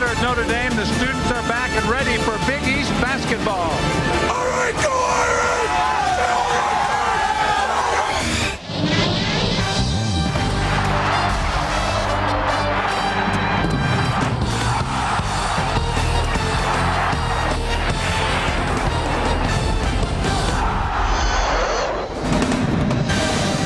Center at Notre Dame. The students are back and ready for Big East basketball. All right, go Irish!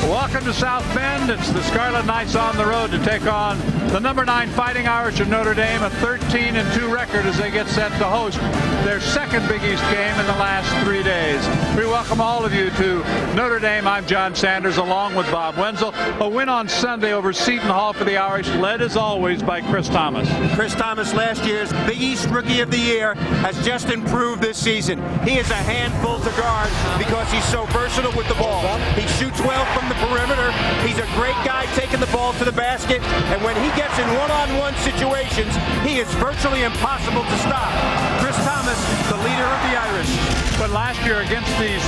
Welcome to South Bend. It's the Scarlet Knights on the road to take on the #9 Fighting Irish of Notre Dame, a 13-2 record as they get set to host their second Big East game in the last 3 days. We welcome all of you to Notre Dame. I'm John Sanders along with Bob Wenzel. A win on Sunday over Seton Hall for the Irish, led as always by Chris Thomas. Chris Thomas, last year's Big East Rookie of the Year, has just improved this season. He is a handful to guard because he's so versatile with the ball. He shoots well from the perimeter. He's a great guy taking the ball to the basket, and when he gets in one-on-one situations, he is virtually impossible to stop. Chris Thomas, the leader of the Irish. But last year against these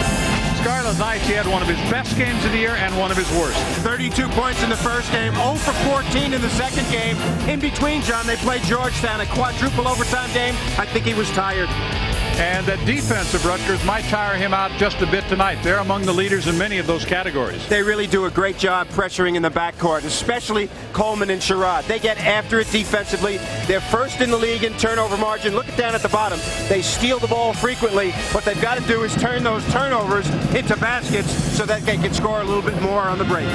Scarlet Knights, he had one of his best games of the year and one of his worst. 32 points in the first game, 0 for 14 in the second game. In between, John, they played Georgetown, a quadruple overtime game. I think he was tired. And the defense of Rutgers might tire him out just a bit tonight. They're among the leaders in many of those categories. They really do a great job pressuring in the backcourt, especially Coleman and Sherrod. They get after it defensively. They're first in the league in turnover margin. Look down at the bottom. They steal the ball frequently. What they've got to do is turn those turnovers into baskets so that they can score a little bit more on the break.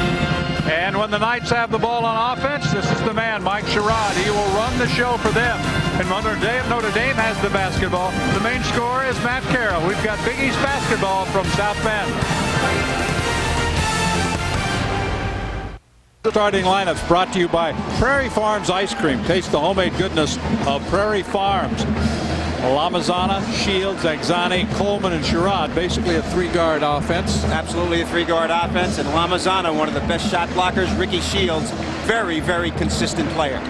And when the Knights have the ball on offense, this is the man, Mike Sherrod. He will run the show for them. And Notre Dame has the basketball. The main scorer is Matt Carroll. We've got Big East basketball from South Bend. Starting lineups brought to you by Prairie Farms Ice Cream. Taste the homemade goodness of Prairie Farms. Lamizana, Shields, Exani, Coleman, and Sherrod. Basically a three-guard offense. Absolutely a three-guard offense. And Lamizana, one of the best shot blockers. Ricky Shields, very, very consistent player.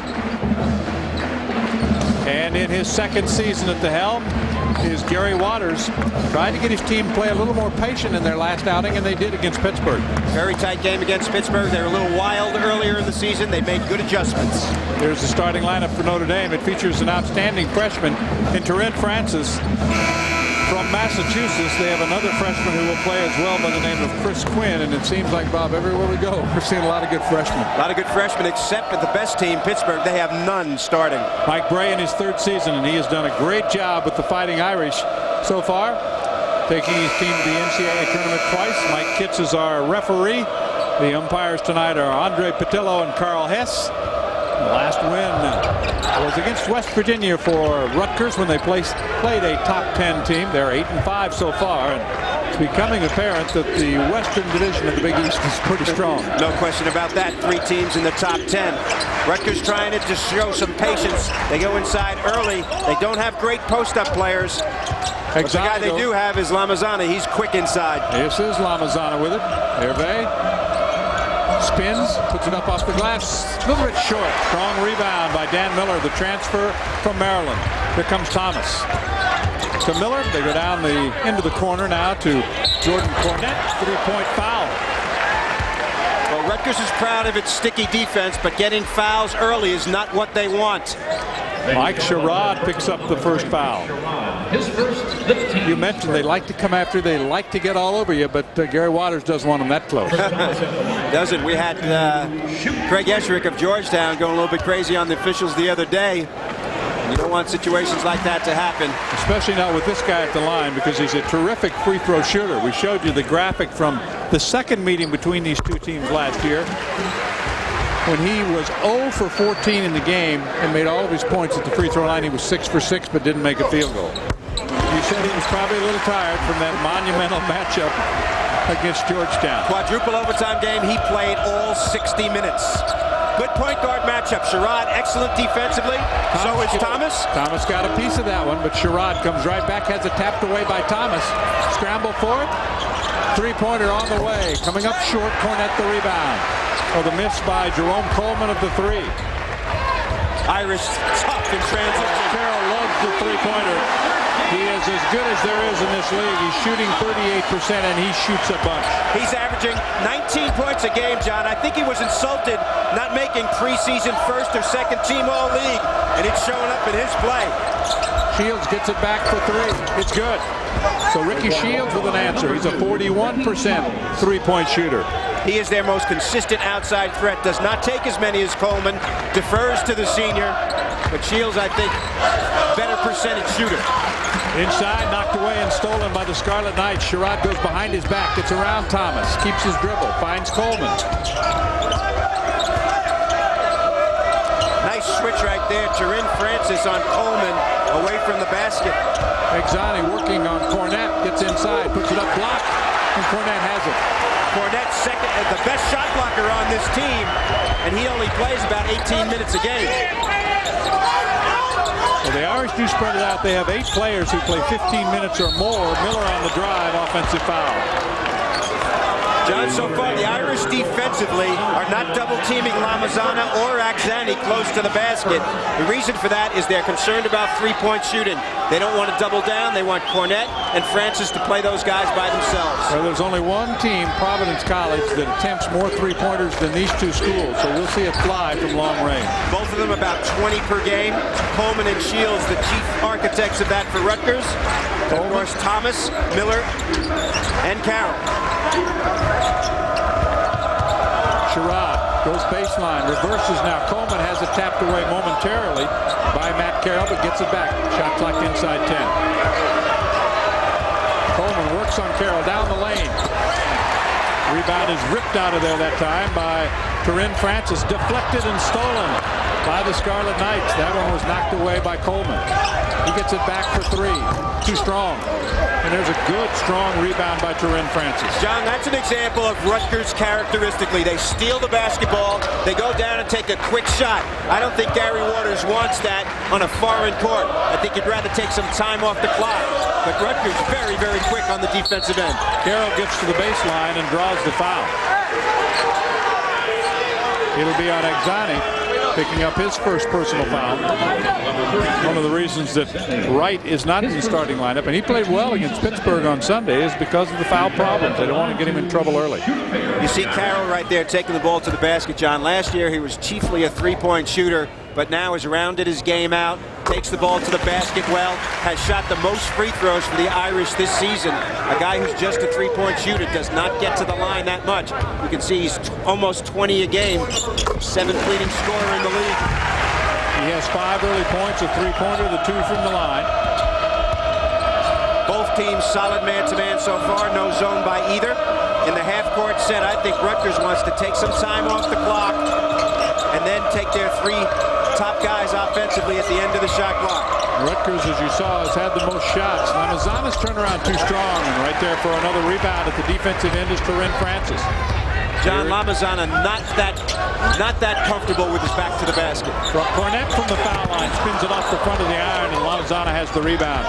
And in his second season at the helm is Gary Waters. Tried to get his team to play a little more patient in their last outing, and they did against Pittsburgh. Very tight game against Pittsburgh. They were a little wild earlier in the season. They made good adjustments. Here's the starting lineup for Notre Dame. It features an outstanding freshman in Terrence Francis from Massachusetts. They have another freshman who will play as well by the name of Chris Quinn, and it seems like, Bob, everywhere we go, we're seeing a lot of good freshmen. A lot of good freshmen, except at the best team, Pittsburgh. They have none starting. Mike Bray in his third season, and he has done a great job with the Fighting Irish so far, taking his team to the NCAA tournament twice. Mike Kitts is our referee. The umpires tonight are Andre Patillo and Carl Hess. The last win was against West Virginia for Rutgers when they played a top 10 team. They're 8-5 so far, and it's becoming apparent that the Western Division of the Big East is pretty strong. No question about that. 3 teams in the top 10. Rutgers trying to show some patience. They go inside early. They don't have great post-up players. But the guy they do have is Lamizana. He's quick inside. This is Lamizana with it. Herve spins, puts it up off the glass. A little bit short. Strong rebound by Dan Miller, the transfer from Maryland. Here comes Thomas. To Miller. They go down into the corner now to Jordan Cornett. 3-point foul. Well, Rutgers is proud of its sticky defense, but getting fouls early is not what they want. Mike Sherrod picks up the first foul. You mentioned they like to come after, they like to get all over you, but Gary Waters doesn't want them that close. Doesn't. We had Craig Esherick of Georgetown going a little bit crazy on the officials the other day. You don't want situations like that to happen. Especially not with this guy at the line, because he's a terrific free throw shooter. We showed you the graphic from the second meeting between these two teams last year, when he was 0 for 14 in the game and made all of his points at the free throw line. He was 6 for 6 but didn't make a field goal. You said he was probably a little tired from that monumental matchup against Georgetown. Quadruple overtime game. He played all 60 minutes. Good point guard matchup. Sherrod excellent defensively. So is Thomas. Thomas got a piece of that one, but Sherrod comes right back, has it tapped away by Thomas. Scramble for it. Three-pointer on the way. Coming up short, Cornett the rebound. Oh, the miss by Jerome Coleman of the three. Irish tough in transition. Carroll loves the three-pointer. He is as good as there is in this league. He's shooting 38% and he shoots a bunch. He's averaging 19 points a game, John. I think he was insulted not making projecting preseason first or second team all-league, and it's showing up in his play. Shields gets it back for three. It's good. So Ricky Shields with an answer. He's a 41% three-point shooter. He is their most consistent outside threat. Does not take as many as Coleman. Defers to the senior. But Shields, I think, better percentage shooter. Inside, knocked away and stolen by the Scarlet Knights. Sherrod goes behind his back, gets around Thomas, keeps his dribble, finds Coleman. Nice switch right there. Turin Francis on Coleman, away from the basket. Exani working on Cornette, gets inside, puts it up, block, and Cornette has it. Cornette second, the best shot blocker on this team, and he only plays about 18 minutes a game. Well, the Irish do spread it out. They have 8 players who play 15 minutes or more. Miller on the drive, offensive foul. John, so far the Irish defensively are not double-teaming Lamizana or Axani close to the basket. The reason for that is they're concerned about three-point shooting. They don't want to double down. They want Cornette and Francis to play those guys by themselves. Well, there's only one team, Providence College, that attempts more three-pointers than these two schools, so we'll see it fly from long range. Both of them about 20 per game. Coleman and Shields, the chief architects of that for Rutgers. And of course, Thomas, Miller, and Carroll. Sherrod goes baseline, reverses now. Coleman has it tapped away momentarily by Matt Carroll, but gets it back. Shot clock inside 10. Coleman works on Carroll down the lane. Rebound is ripped out of there that time by Turin Francis. Deflected and stolen by the Scarlet Knights. That one was knocked away by Coleman. He gets it back for three. Too strong. And there's a good, strong rebound by Turin Francis. John, that's an example of Rutgers characteristically. They steal the basketball. They go down and take a quick shot. I don't think Gary Waters wants that on a foreign court. I think he'd rather take some time off the clock. But Rutgers very, very quick on the defensive end. Carroll gets to the baseline and draws the foul. It'll be on Exani, picking up his first personal foul. One of the reasons that Wright is not in the starting lineup, and he played well against Pittsburgh on Sunday, is because of the foul problems. They don't want to get him in trouble early. You see Carroll right there taking the ball to the basket, John. Last year he was chiefly a three-point shooter, but now has rounded his game out, takes the ball to the basket well, has shot the most free throws for the Irish this season. A guy who's just a three-point shooter, does not get to the line that much. You can see he's almost 20 a game, 7th leading scorer in the league. He has 5 early points, a three-pointer, the 2 from the line. Both teams solid man-to-man so far, no zone by either. In the half-court set, I think Rutgers wants to take some time off the clock and then take their 3 top guys offensively at the end of the shot clock. Rutgers, as you saw, has had the most shots. Lamizana's turnaround too strong, and right there for another rebound at the defensive end is Turin Francis. John Lamizana not that comfortable with his back to the basket. Cornette from the foul line spins it off the front of the iron, and Lamizana has the rebound.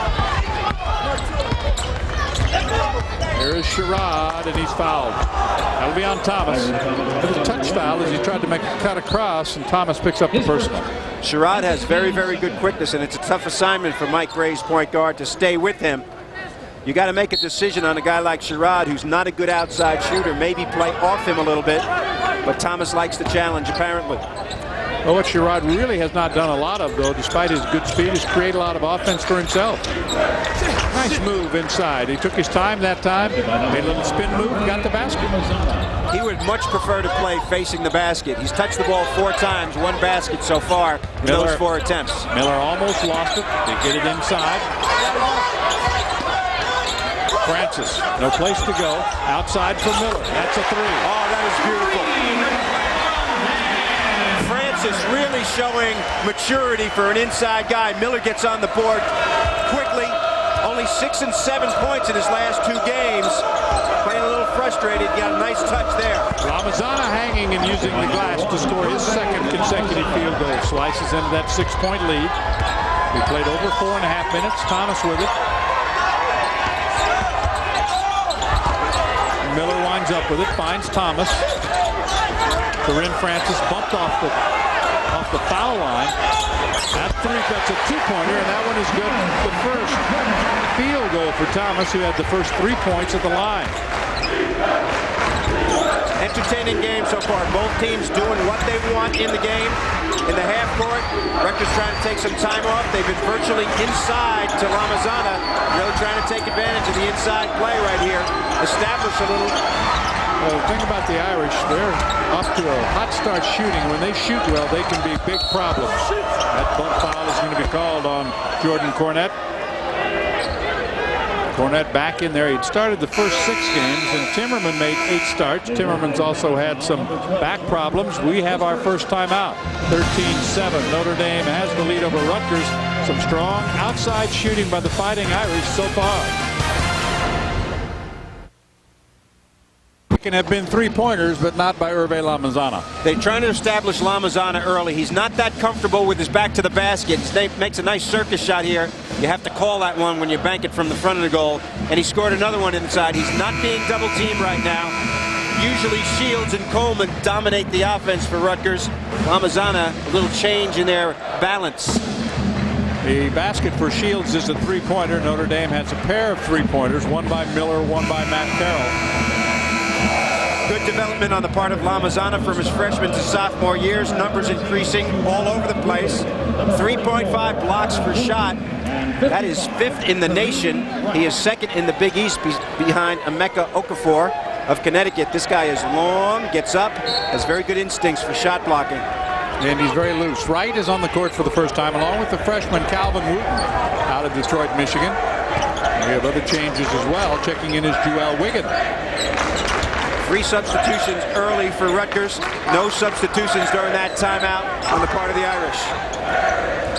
Here is Sherrod, and he's fouled. That'll be on Thomas. It was a touch foul as he tried to make a cut across, and Thomas picks up the personal. Sherrod has very, very good quickness, and it's a tough assignment for Mike Gray's point guard to stay with him. You got to make a decision on a guy like Sherrod, who's not a good outside shooter. Maybe play off him a little bit, but Thomas likes the challenge, apparently. Well, what Sherrod really has not done a lot of, though, despite his good speed, is create a lot of offense for himself. Nice move inside. He took his time that time, made a little spin move, and got the basket. He would much prefer to play facing the basket. He's touched the ball 4 times, 1 basket so far in those 4 attempts. Miller almost lost it. They get it inside. Francis, no place to go. Outside for Miller. That's a 3. Oh, that is beautiful. Francis really showing maturity for an inside guy. Miller gets on the board quickly. Only 6 and 7 points in his last 2 games. Playing a little frustrated. Got a nice touch there. Lamizana hanging and using the glass to score his 2nd consecutive field goal. Slices into that 6-point lead. We played over 4.5 minutes. Thomas with it. Miller winds up with it, finds Thomas. Turin Francis bumped off the foul line. That 3, that's a 2-pointer, and that one is good. The first field goal for Thomas, who had the first 3 points at the line. Entertaining game so far. Both teams doing what they want in the game. In the half court, Rutgers trying to take some time off. They've been virtually inside to Lamizana, really trying to take advantage of the inside play right here. Establish a little. Well, the thing about the Irish, they're off to a hot start shooting. When they shoot well, they can be big problems. That bump foul is going to be called on Jordan Cornette. Cornette back in there. He'd started the first 6 games, and Timmerman made 8 starts. Timmerman's also had some back problems. We have our first timeout. 13-7. Notre Dame has the lead over Rutgers. Some strong outside shooting by the Fighting Irish so far. Can have been 3-pointers, but not by Herve Lamizana. They're trying to establish Lamizana early. He's not that comfortable with his back to the basket. He makes a nice circus shot here. You have to call that one when you bank it from the front of the goal. And he scored another one inside. He's not being double teamed right now. Usually Shields and Coleman dominate the offense for Rutgers. Lamizana, a little change in their balance. The basket for Shields is a 3-pointer. Notre Dame has a pair of 3-pointers, one by Miller, one by Matt Carroll. Good development on the part of Lamizana from his freshman to sophomore years. Numbers increasing all over the place. 3.5 blocks per shot. That is 5th in the nation. He is 2nd in the Big East behind Emeka Okafor of Connecticut. This guy is long, gets up, has very good instincts for shot blocking. And he's very loose. Wright is on the court for the first time, along with the freshman Calvin Wooten out of Detroit, Michigan. We have other changes as well. Checking in is Joel Wiggin. 3 substitutions early for Rutgers. No substitutions during that timeout on the part of the Irish.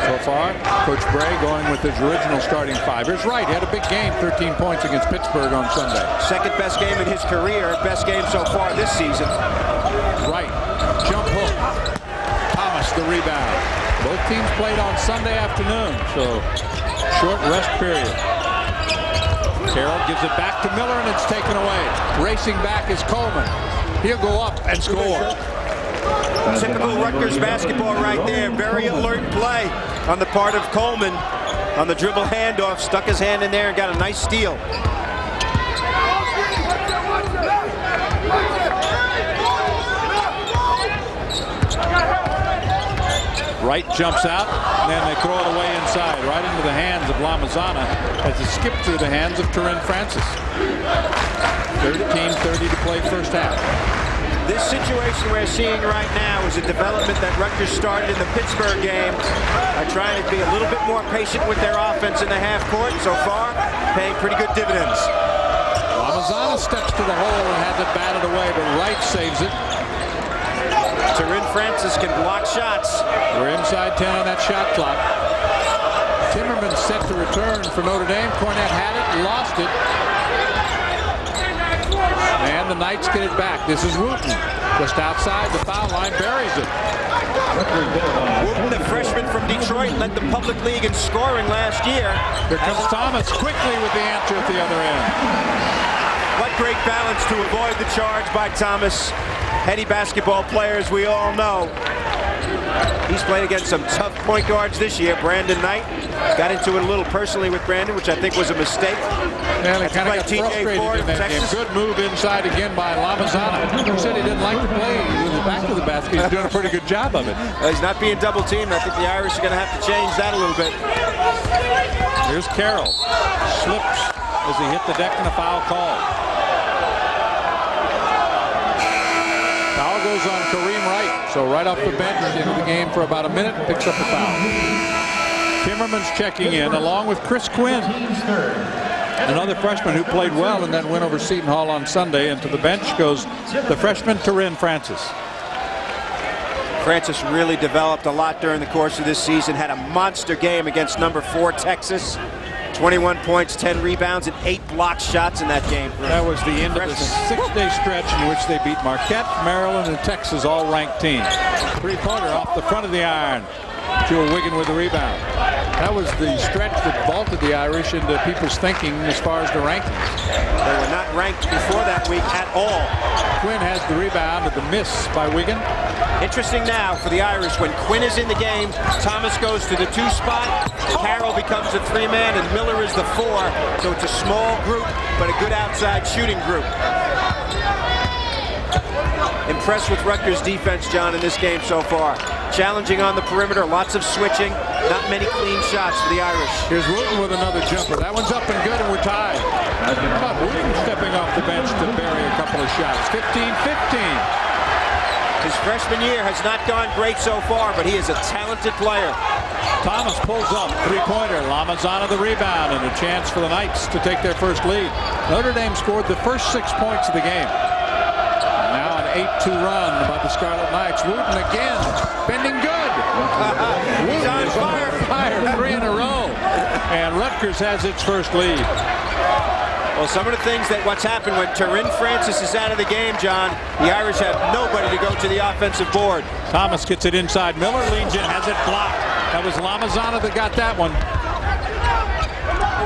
So far, Coach Bray going with his original starting 5. Here's Wright. He had a big game, 13 points against Pittsburgh on Sunday. 2nd best game in his career, best game so far this season. Wright, jump hook. Thomas the rebound. Both teams played on Sunday afternoon, so short rest period. Carroll gives it back to Miller, and it's taken away. Racing back is Coleman. He'll go up and score. Typical Rutgers basketball right there. Very alert play on the part of Coleman on the dribble handoff. Stuck his hand in there and got a nice steal. Wright jumps out, and then they throw it away inside, right into the hands of Lamizana as it skipped through the hands of Turin Francis. 13:30 to play first half. This situation we're seeing right now is a development that Rutgers started in the Pittsburgh game by trying to be a little bit more patient with their offense in the half court. So far, paying pretty good dividends. Lamizana steps to the hole and has it batted away, but Wright saves it. Turin Francis can block shots. We're inside 10 on that shot clock. Timmerman set to return for Notre Dame. Cornette had it, lost it. And the Knights get it back. This is Wooten. Just outside the foul line, buries it. Wooten, the freshman from Detroit, led the public league in scoring last year. Here comes Thomas quickly with the answer at the other end. What great balance to avoid the charge by Thomas. Heady basketball players, we all know. He's played against some tough point guards this year. Brandon Knight got into it a little personally with Brandon, which I think was a mistake. Yeah, they kind of got frustrated in that game. Good move inside again by Lamizana. He said he didn't like to play with the back of the basket. He's doing a pretty good job of it. Well, he's not being double teamed. I think the Irish are going to have to change that a little bit. Here's Carroll. Slips as he hit the deck and a foul call. Foul goes on Kareem Wright. So right off the bench into the game for about a minute, picks up a foul. Timmerman's checking in along with Chris Quinn, another freshman who played well in that win over Seton Hall on Sunday. And to the bench goes the freshman Turin Francis. Francis really developed a lot during the course of this season. Had a monster game against number 4 Texas. 21 points, 10 rebounds, and 8 block shots in that game. That was the end of the 6-day stretch in which they beat Marquette, Maryland, and Texas, all ranked teams. 3-pointer off the front of the iron. Joel Wiggin with the rebound. That was the stretch that vaulted the Irish into people's thinking as far as the rankings. They were not ranked before that week at all. Quinn has the rebound at the miss by Wiggin. Interesting now for the Irish, when Quinn is in the game, Thomas goes to the 2 spot, Carroll becomes a 3-man, and Miller is the 4. So it's a small group, but a good outside shooting group. impressed with Rutgers defense, John, in this game so far. Challenging on the perimeter, lots of switching, not many clean shots for the Irish. Here's Wooten with another jumper. That one's up and good, and we're tied. How about Wooten stepping off the bench to bury a couple of shots? 15-15. His freshman year has not gone great so far, but he is a talented player. Thomas pulls up, three-pointer. Lamizana the rebound, and a chance for the Knights to take their first lead. Notre Dame scored the first 6 points of the game. Now an 8-2 run by the Scarlet Knights. Wooten again, bending good. He's on fire. 3 in a row. And Rutgers has its first lead. Well, some of the things what's happened when Turin Francis is out of the game, John, the Irish have nobody to go to the offensive board. Thomas gets it inside. Miller leans in, has it blocked. That was Lamizana that got that one.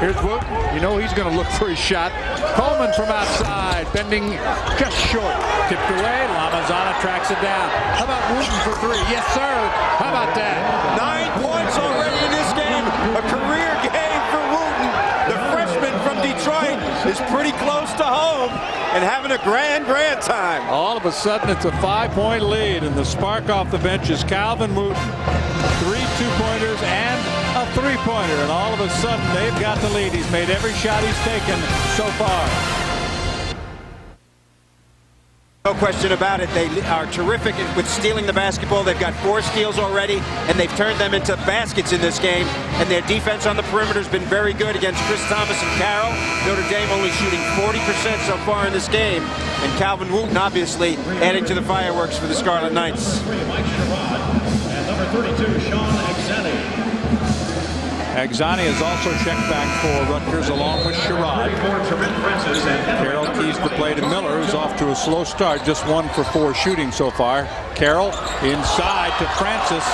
Here's Wooten. You know he's going to look for his shot. Coleman from outside, bending just short. Tipped away. Lamizana tracks it down. How about Wooten for 3? Yes, sir. How about that? 9 points already in this game. A career game for Wooten. The freshman from Detroit is pretty close to home and having a grand time. All of a sudden, it's a 5-point lead, and the spark off the bench is Calvin Wooten. 3 two-pointers and a three-pointer, and all of a sudden, they've got the lead. He's made every shot he's taken so far. No question about it. They are terrific with stealing the basketball. They've got 4 steals already, and they've turned them into baskets in this game. And their defense on the perimeter has been very good against Chris Thomas and Carroll. Notre Dame only shooting 40% so far in this game. And Calvin Wooten, obviously, adding to the fireworks for the Scarlet Knights. And number 32, Sean Exani. Exani is also checked back for Rutgers along with Sherrod. Carroll keys the play to Miller, who's off to a slow start, just 1 for 4 shooting so far. Carroll inside to Francis.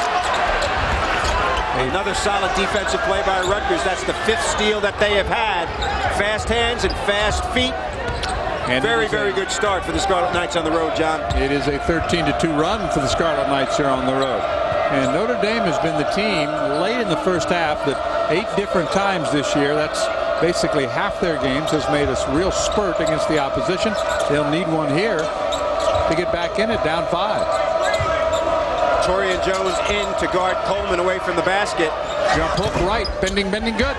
Another solid defensive play by Rutgers. That's the 5th steal that they have had. Fast hands and fast feet. And very good start for the Scarlet Knights on the road, John. It is a 13-2 run for the Scarlet Knights here on the road. And Notre Dame has been the team late in the first half that 8 different times this year, that's basically half their games, has made a real spurt against the opposition. They'll need one here to get back in it, down 5. Torian Jones in to guard Coleman away from the basket. Jump hook right, bending good.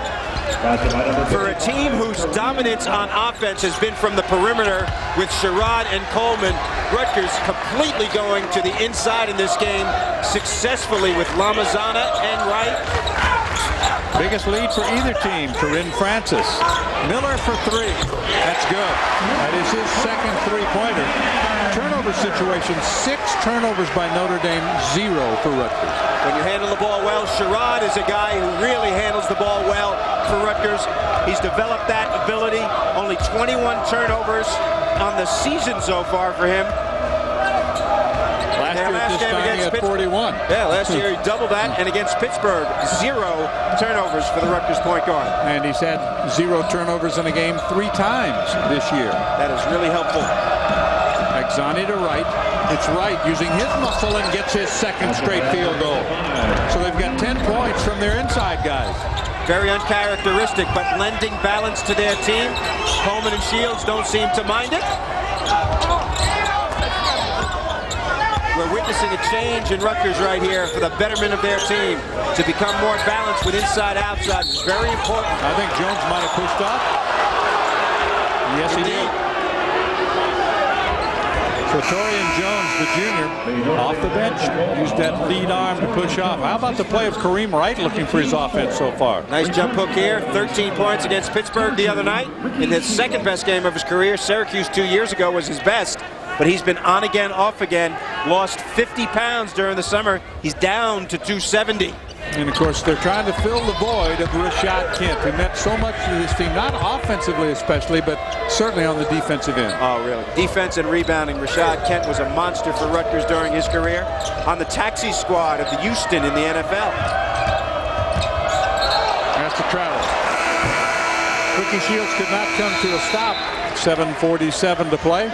For a team whose dominance on offense has been from the perimeter with Sherrod and Coleman, Rutgers completely going to the inside in this game successfully with Lamizana and Wright. Biggest lead for either team, Turin Francis. Miller for 3. That's good. That is his second three-pointer. Turnover situation, 6 turnovers by Notre Dame, 0 for Rutgers. When you handle the ball well, Sherrod is a guy who really handles the ball well for Rutgers. He's developed that ability. Only 21 turnovers on the season so far for him. Last game against Pittsburgh. 41. Yeah, last year he doubled that, and against Pittsburgh, 0 turnovers for the Rutgers point guard. And he's had 0 turnovers in a game 3 times this year. That is really helpful. Exani to Wright. It's Wright using his muscle and gets his second straight field goal. So they've got 10 points from their inside guys. Very uncharacteristic, but lending balance to their team. Coleman and Shields don't seem to mind it. We're witnessing a change in Rutgers right here for the betterment of their team to become more balanced with inside-outside. It's very important. I think Jones might have pushed off. Yes, he did. So Torian Jones, the junior, off the bench, used that lead arm to push off. How about the play of Kareem Wright looking for his offense so far? Nice jump hook here. 13 points against Pittsburgh the other night. In his second best game of his career, Syracuse 2 years ago was his best. But he's been on again, off again. Lost 50 pounds during the summer. He's down to 270. And, of course, they're trying to fill the void of Rashad Kent, who meant so much to this team, not offensively especially, but certainly on the defensive end. Oh, really? Defense and rebounding. Rashad Kent was a monster for Rutgers during his career. On the taxi squad of the Houston in the NFL. Has to travel. Ricky Shields could not come to a stop. 7:47 to play.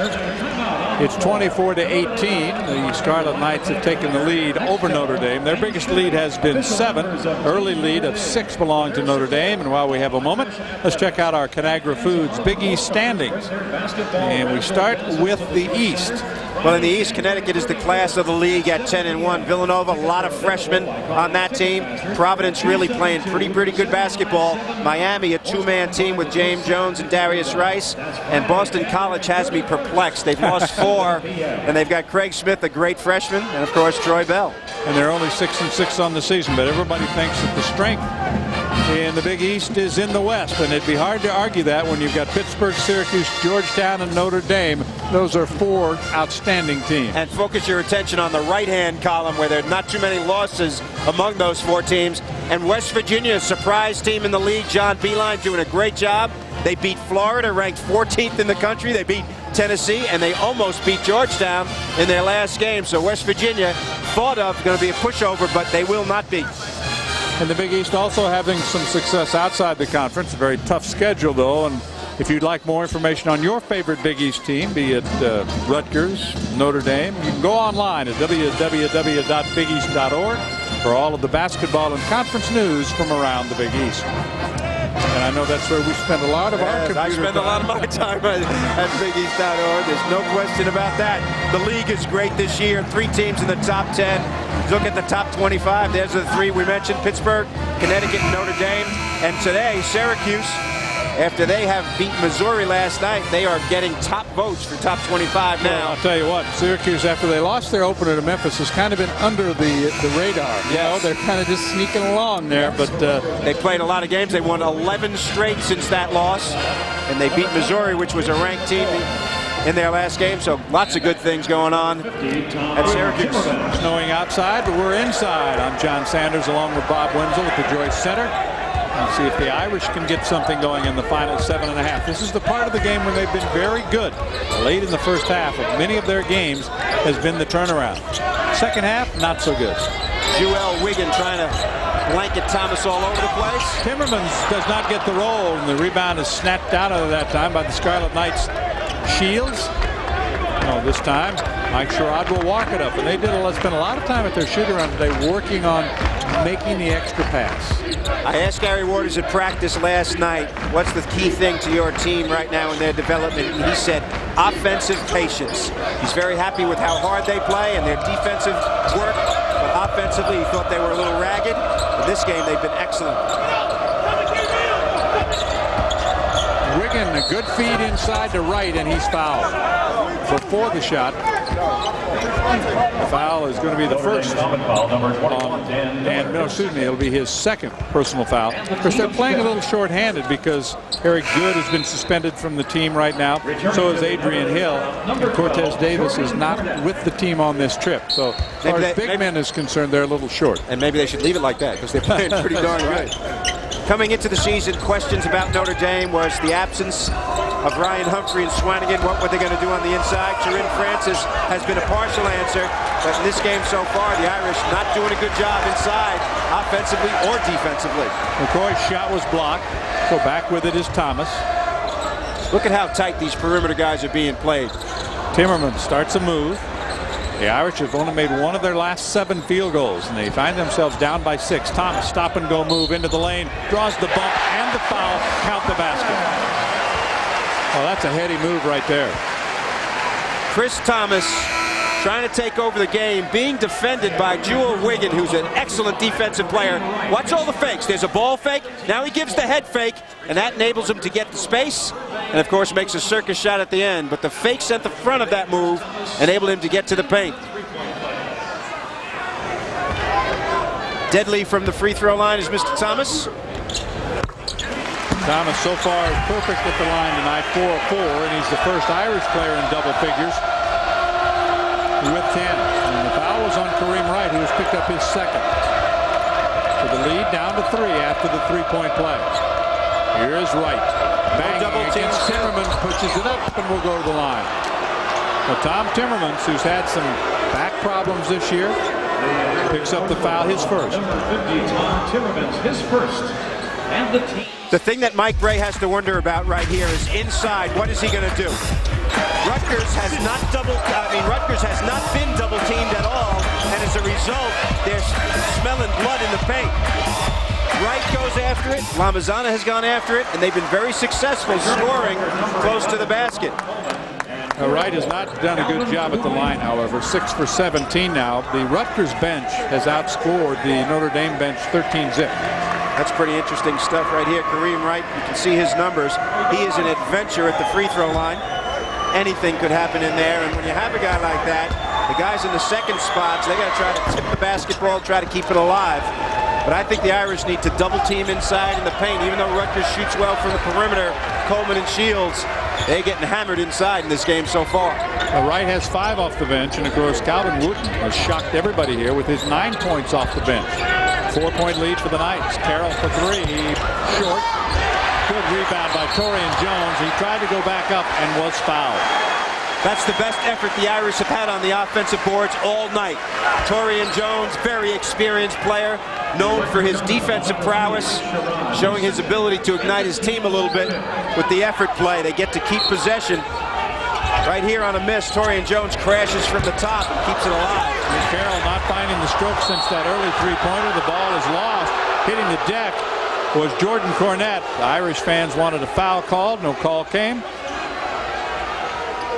It's 24-18. The Scarlet Knights have taken the lead over Notre Dame. Their biggest lead has been 7. Early lead of 6 belong to Notre Dame. And while we have a moment, let's check out our Conagra Foods Big East standings. And we start with the East. Well, in the East, Connecticut is the class of the league at 10-1. Villanova, a lot of freshmen on that team. Providence really playing pretty good basketball. Miami, a two-man team with James Jones and Darius Rice. And Boston College has me perplexed. They've lost 4, and they've got Craig Smith, a great freshman, and of course Troy Bell. And they're only 6-6 on the season, but everybody thinks that the strength in the Big East is in the West, and it'd be hard to argue that when you've got Pittsburgh, Syracuse, Georgetown, and Notre Dame. Those are 4 outstanding teams. And focus your attention on the right-hand column where there are not too many losses among those 4 teams. And West Virginia, a surprise team in the league. John Beilein doing a great job. They beat Florida, ranked 14th in the country. They beat Tennessee, and they almost beat Georgetown in their last game. So West Virginia, thought of, going to be a pushover, but they will not be. And the Big East also having some success outside the conference. A very tough schedule, though. And if you'd like more information on your favorite Big East team, be it Rutgers, Notre Dame, you can go online at www.bigeast.org for all of the basketball and conference news from around the Big East. And I know that's where we spend a lot of our computer I spend a lot of my time at BigEast.org. There's no question about that. The league is great this year. 3 teams in the top 10. Look at the top 25. There's the 3 we mentioned: Pittsburgh, Connecticut, and Notre Dame. And today, Syracuse, after they have beat Missouri last night, they are getting top votes for top 25 now. Well, I'll tell you what, Syracuse, after they lost their opener to Memphis, has kind of been under the radar. You know, they're kind of just sneaking along there. But they played a lot of games. They won 11 straight since that loss, and they beat Missouri, which was a ranked team, in their last game. So lots of good things going on at Syracuse. Snowing outside, but we're inside. I'm John Sanders along with Bob Wenzel at the Joyce Center. And see if the Irish can get something going in the final 7.5. This is the part of the game when they've been very good. Late in the first half of many of their games has been the turnaround. Second half, not so good. Joel Wiggin trying to blanket Thomas all over the place. Timmermans does not get the roll, and the rebound is snatched out of that time by the Scarlet Knights. Shields. No, this time Mike Sherrod will walk it up, and they spent a lot of time at their shoot-around today working on making the extra pass. I asked Gary Waters at practice last night, what's the key thing to your team right now in their development? And he said, offensive patience. He's very happy with how hard they play and their defensive work. But offensively, he thought they were a little ragged. In this game, they've been excellent. Wiggin, a good feed inside to right, and he's fouled before the shot. The foul is going to be the first on, and no, excuse me, it'll be his second personal foul. Of course, they're playing a little short-handed because Eric Good has been suspended from the team right now. So is Adrian Hill. And Cortez Davis is not with the team on this trip. So as far as big men is concerned, they're a little short. And maybe they should leave it like that because they're playing pretty darn good. Coming into the season, questions about Notre Dame was the absence of Ryan Humphrey and Swanigan. What were they going to do on the inside? Corinne Francis has been a partial answer, but in this game so far, the Irish not doing a good job inside, offensively or defensively. McCoy's shot was blocked, so back with it is Thomas. Look at how tight these perimeter guys are being played. Timmerman starts a move. The Irish have only made one of their last 7 field goals, and they find themselves down by 6. Thomas, stop-and-go move into the lane, draws the bump and the foul, count the basket. Oh, that's a heady move right there. Chris Thomas trying to take over the game, being defended by Joel Wiggin, who's an excellent defensive player. Watch all the fakes. There's a ball fake. Now he gives the head fake, and that enables him to get the space, and of course makes a circus shot at the end. But the fakes at the front of that move enabled him to get to the paint. Deadly from the free throw line is Mr. Thomas. Thomas so far is perfect at the line tonight, 4 of 4, and he's the first Irish player in double figures with 10. And the foul was on Kareem Wright, who has picked up his second. So the lead down to 3 after the three-point play. Here is Wright. Banging against Timmermans, pushes it up and will go to the line. Well, Tom Timmermans, who's had some back problems this year, picks up the foul, his first. Tom Timmermans, his first. And the team. The thing that Mike Bray has to wonder about right here is inside, what is he going to do? Rutgers has not been double teamed at all, and as a result, they're smelling blood in the paint. Wright goes after it, Lamizana has gone after it, and they've been very successful scoring close to the basket. Wright has not done a good job at the line, however. 6 for 17 now. The Rutgers bench has outscored the Notre Dame bench 13-zip. That's pretty interesting stuff right here. Kareem Wright, you can see his numbers. He is an adventure at the free throw line. Anything could happen in there, and when you have a guy like that, the guys in the second spots, they got to try to tip the basketball, try to keep it alive. But I think the Irish need to double team inside in the paint. Even though Rutgers shoots well from the perimeter, Coleman and Shields, they're getting hammered inside in this game so far. Wright has 5 off the bench, and of course Calvin Wooten has shocked everybody here with his 9 points off the bench. 4-point lead for the Knights. Carroll for 3, short. Good rebound by Torian Jones. He tried to go back up and was fouled. That's the best effort the Irish have had on the offensive boards all night. Torian Jones, very experienced player, known for his defensive prowess, showing his ability to ignite his team a little bit with the effort play. They get to keep possession. Right here on a miss, Torian Jones crashes from the top and keeps it alive. And Carroll not finding the stroke since that early three-pointer. The ball is lost. Hitting the deck was Jordan Cornette. The Irish fans wanted a foul called. No call came.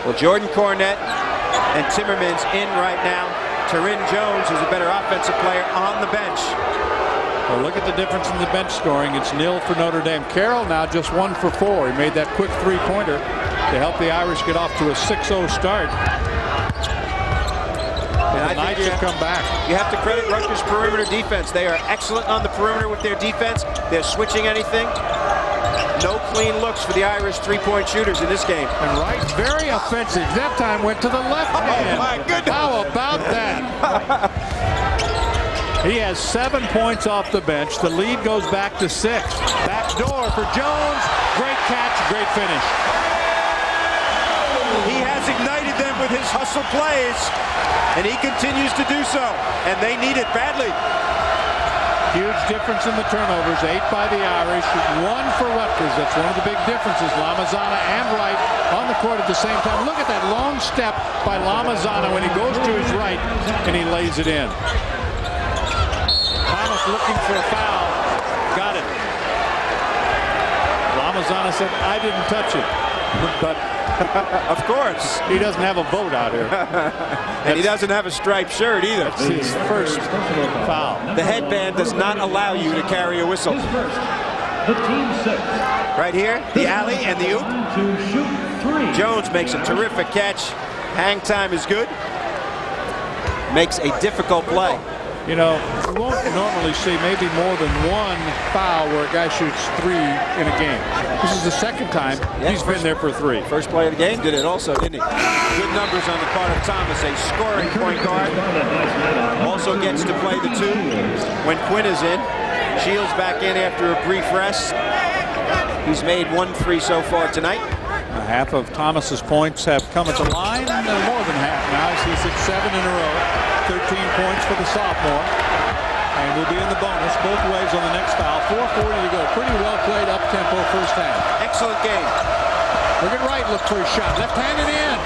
Well, Jordan Cornette and Timmerman's in right now. Torian Jones, who's a better offensive player, on the bench. Well, look at the difference in the bench scoring. It's 0 for Notre Dame. Carroll now just 1 for 4. He made that quick three-pointer to help the Irish get off to a 6-0 start. And the Knights have come back. You have to credit Rutgers' perimeter defense. They are excellent on the perimeter with their defense. They're switching anything. No clean looks for the Irish three-point shooters in this game. And Wright, very offensive. That time went to the left hand. Oh, my goodness. How about that? He has 7 points off the bench. The lead goes back to 6. Back door for Jones. Great catch, great finish. He has ignited them with his hustle plays, and he continues to do so. And they need it badly. Huge difference in the turnovers. 8 by the Irish, 1 for Rutgers. That's one of the big differences. Lamizana and Wright on the court at the same time. Look at that long step by Lamizana when he goes to his right and he lays it in. Thomas looking for a foul. Got it. Lamizana said, I didn't touch it. But of course. He doesn't have a vote out here. And he doesn't have a striped shirt either. It's his first foul. The headband does not allow you to carry a whistle. Right here, the alley and the oop. Jones makes a terrific catch. Hang time is good. Makes a difficult play. You know, you won't normally see maybe more than 1 foul where a guy shoots 3 in a game. This is the second time he's been there for 3. First play of the game did it also, didn't he? Good numbers on the part of Thomas, a scoring point guard. Also gets to play the 2 when Quinn is in. Shields back in after a brief rest. He's made 1 3 so far tonight. Half of Thomas's points have come at the line. More than half now. He's at 7 in a row. 13 points for the sophomore. And we'll be in the bonus both ways on the next foul. 4:40 to go. Pretty well played up-tempo first half. Excellent game. Look at Wright look for his shot. Left-handed in.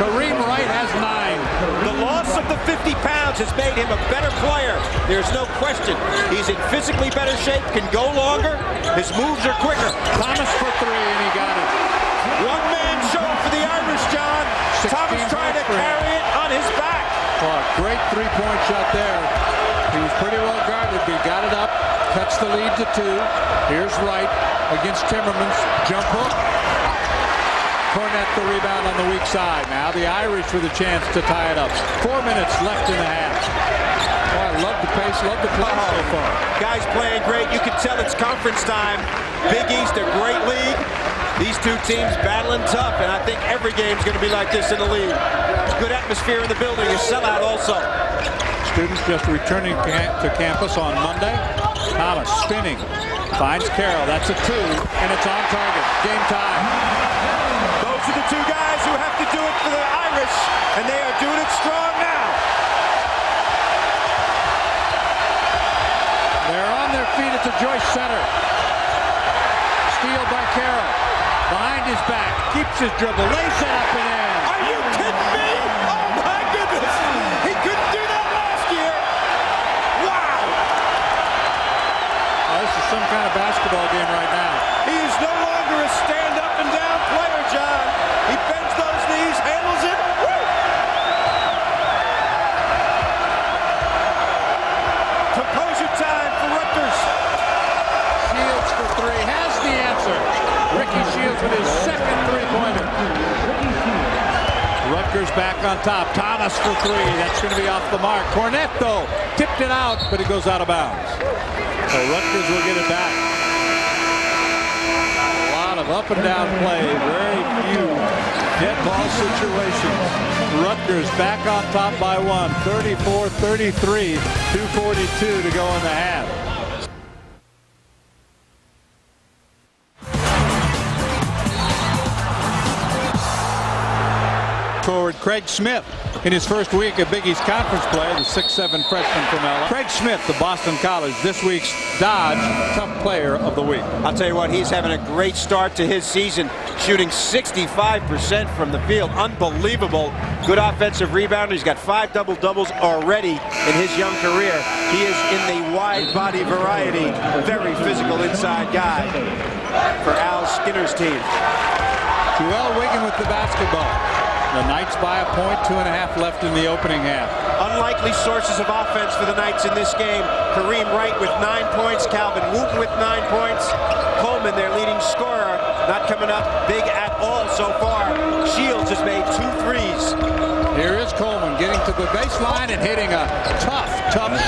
Kareem Wright has 9. The loss of the 50 pounds has made him a better player. There's no question. He's in physically better shape, can go longer. His moves are quicker. Thomas for 3, and he got it. One-man show for the Irish, John. Thomas trying to carry it on his back. Oh, great three-point shot there. He was pretty well guarded, but he got it up, cuts the lead to 2. Here's Wright against Timmermans. Jump hook. Cornette the rebound on the weak side. Now the Irish with a chance to tie it up. 4 minutes left in the half. Oh, I love the pace, love the play so far. Guys playing great. You can tell it's conference time. Big East, a great league. These 2 teams battling tough, and I think every game's going to be like this in the league. Good atmosphere in the building, a sellout also. Students just returning to campus on Monday. Thomas spinning, finds Carroll. That's a 2, and it's on target. Game time. Those are the 2 guys who have to do it for the Irish, and they are doing it strong now. They're on their feet at the Joyce Center. Steal by Carroll. Behind his back, keeps his dribble, lays it up and in. Are you kidding me? Oh my goodness! He couldn't do that last year. Wow! Oh, this is some kind of basketball game right now. He is no longer a stand up and down player, John. He bends those knees, Rutgers back on top. Thomas for three. That's going to be off the mark. Cornetto tipped it out, but it goes out of bounds. So Rutgers will get it back. A lot of up and down play. Very few dead ball situations. Rutgers back on top by one. 34-33. 2:42 to go in the half. Forward Craig Smith in his first week of Big East Conference play, the 6'7" freshman from LA. Craig Smith, the Boston College, this week's Dodge Tough Player of the Week. I'll tell you what, he's having a great start to his season, shooting 65% from the field. Unbelievable. Good offensive rebounder. He's got 5 double-doubles already in his young career. He is in the wide body variety. Very physical inside guy for Al Skinner's team. Joel Wiggin with the basketball. The Knights by a point, 2.5 left in the opening half. Unlikely sources of offense for the Knights in this game. Kareem Wright with 9 points. Calvin Wooten with 9 points. Coleman, their leading scorer, not coming up big at all so far. Shields has made 2 threes. Here is Coleman getting to the baseline and hitting a tough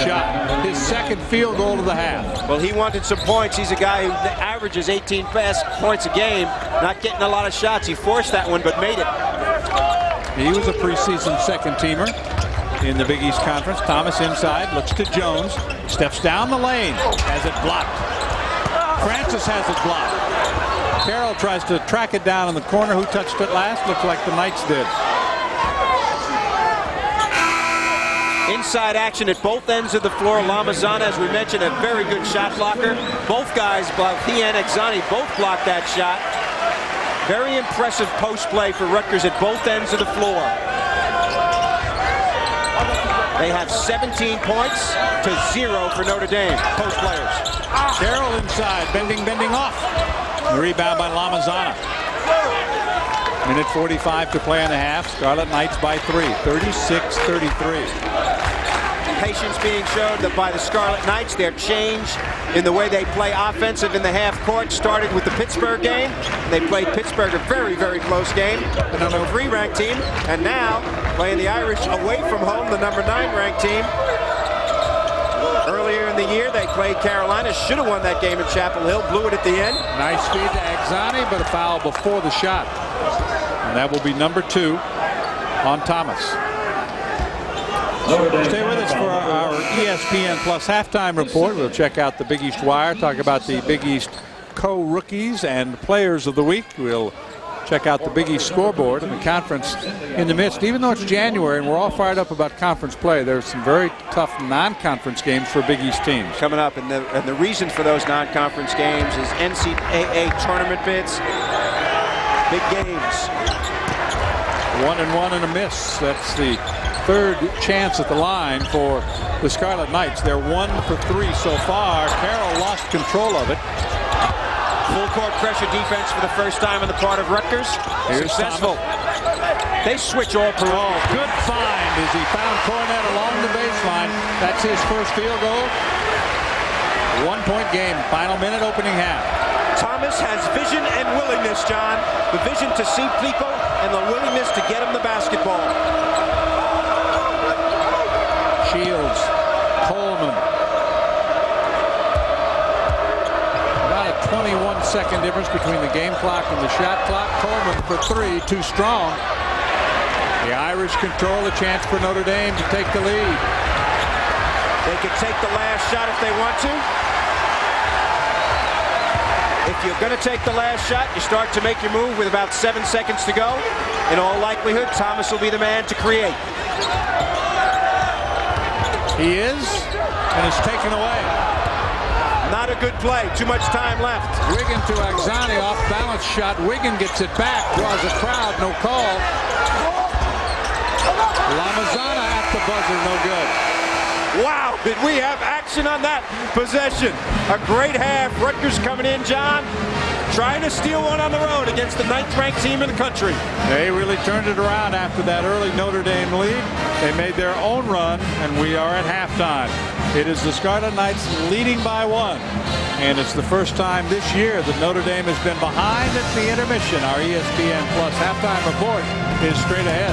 shot. His second field goal of the half. Well, he wanted some points. He's a guy who averages 18 points a game. Not getting a lot of shots. He forced that one, but made it. He was a preseason second-teamer in the Big East Conference. Thomas inside, looks to Jones, steps down the lane, has it blocked. Francis has it blocked. Carroll tries to track it down in the corner. Who touched it last? Looks like the Knights did. Inside action at both ends of the floor. Lamizana, as we mentioned, a very good shot blocker. Both guys, he and Exani, both blocked that shot. Very impressive post play for Rutgers at both ends of the floor. They have 17 points to 0 for Notre Dame post players. Carroll inside, bending off. The rebound by Lamizana. Minute 45 to play in the half. Scarlet Knights by 3, 36-33. Patience being shown by the Scarlet Knights. Their change in the way they play offensive in the half court started with the Pittsburgh game. They played Pittsburgh a very close game, the number 3 ranked team, and now playing the Irish away from home, the number 9 ranked team. Earlier in the year, they played Carolina. Should have won that game at Chapel Hill. Blew it at the end. Nice feed to Exani, but a foul before the shot. And that will be number 2 on Thomas. Stay with us for our ESPN Plus halftime report. We'll check out the Big East Wire, talk about the Big East co-rookies and players of the week. We'll check out the Big East scoreboard and the conference in the midst. Even though it's January and we're all fired up about conference play, there's some very tough non-conference games for Big East teams coming up, and the reason for those non-conference games is NCAA tournament bids. Big games. 1-1 and a miss. That's the third chance at the line for the Scarlet Knights. They're 1 for 3 so far. Carroll lost control of it. Full court pressure defense for the first time on the part of Rutgers. Here's successful. Thomas. They switch all per all. Good find as he found Cornet along the baseline. That's his first field goal. 1-point game. Final minute, opening half. Thomas has vision and willingness, John. The vision to see people and the willingness to get him the basketball. Shields, Coleman. About a 21-second difference between the game clock and the shot clock. Coleman for 3, too strong. The Irish control, a chance for Notre Dame to take the lead. They could take the last shot if they want to. If you're going to take the last shot, you start to make your move with about 7 seconds to go. In all likelihood, Thomas will be the man to create. He is, and it's taken away. Not a good play. Too much time left. Wiggin to Exani, off balance shot. Wiggin gets it back, draws a crowd, no call. Lamizana at the buzzer, no good. Wow, did we have action on that possession? A great half. Rutgers coming in, John, trying to steal one on the road against the 9th-ranked team in the country. They really turned it around after that early Notre Dame lead. They made their own run, and we are at halftime. It is the Scarlet Knights leading by 1. And it's the first time this year that Notre Dame has been behind at the intermission. Our ESPN Plus halftime report is straight ahead.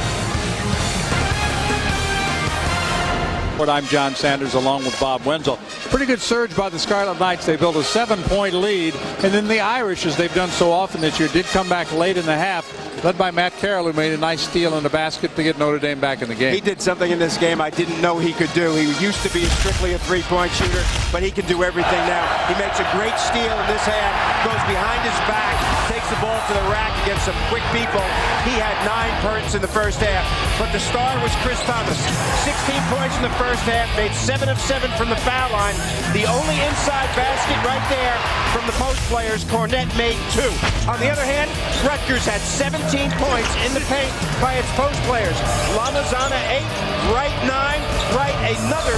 I'm John Sanders along with Bob Wenzel. Pretty good surge by the Scarlet Knights. They built a 7-point lead, and then the Irish, as they've done so often this year, did come back late in the half, led by Matt Carroll, who made a nice steal in the basket to get Notre Dame back in the game. He did something in this game I didn't know he could do. He used to be strictly a three-point shooter, but he can do everything now. He makes a great steal in this half, goes behind his back, takes the ball to the rack against some quick people. He had 9 points in the first half, but the star was Chris Thomas. 16 points in the first half, made 7 of 7 from the foul line. The only inside basket right there from the post players. Cornette made 2. On the other hand, Rutgers had 17 points in the paint by its post players. Lamizana 8, Wright 9, Wright another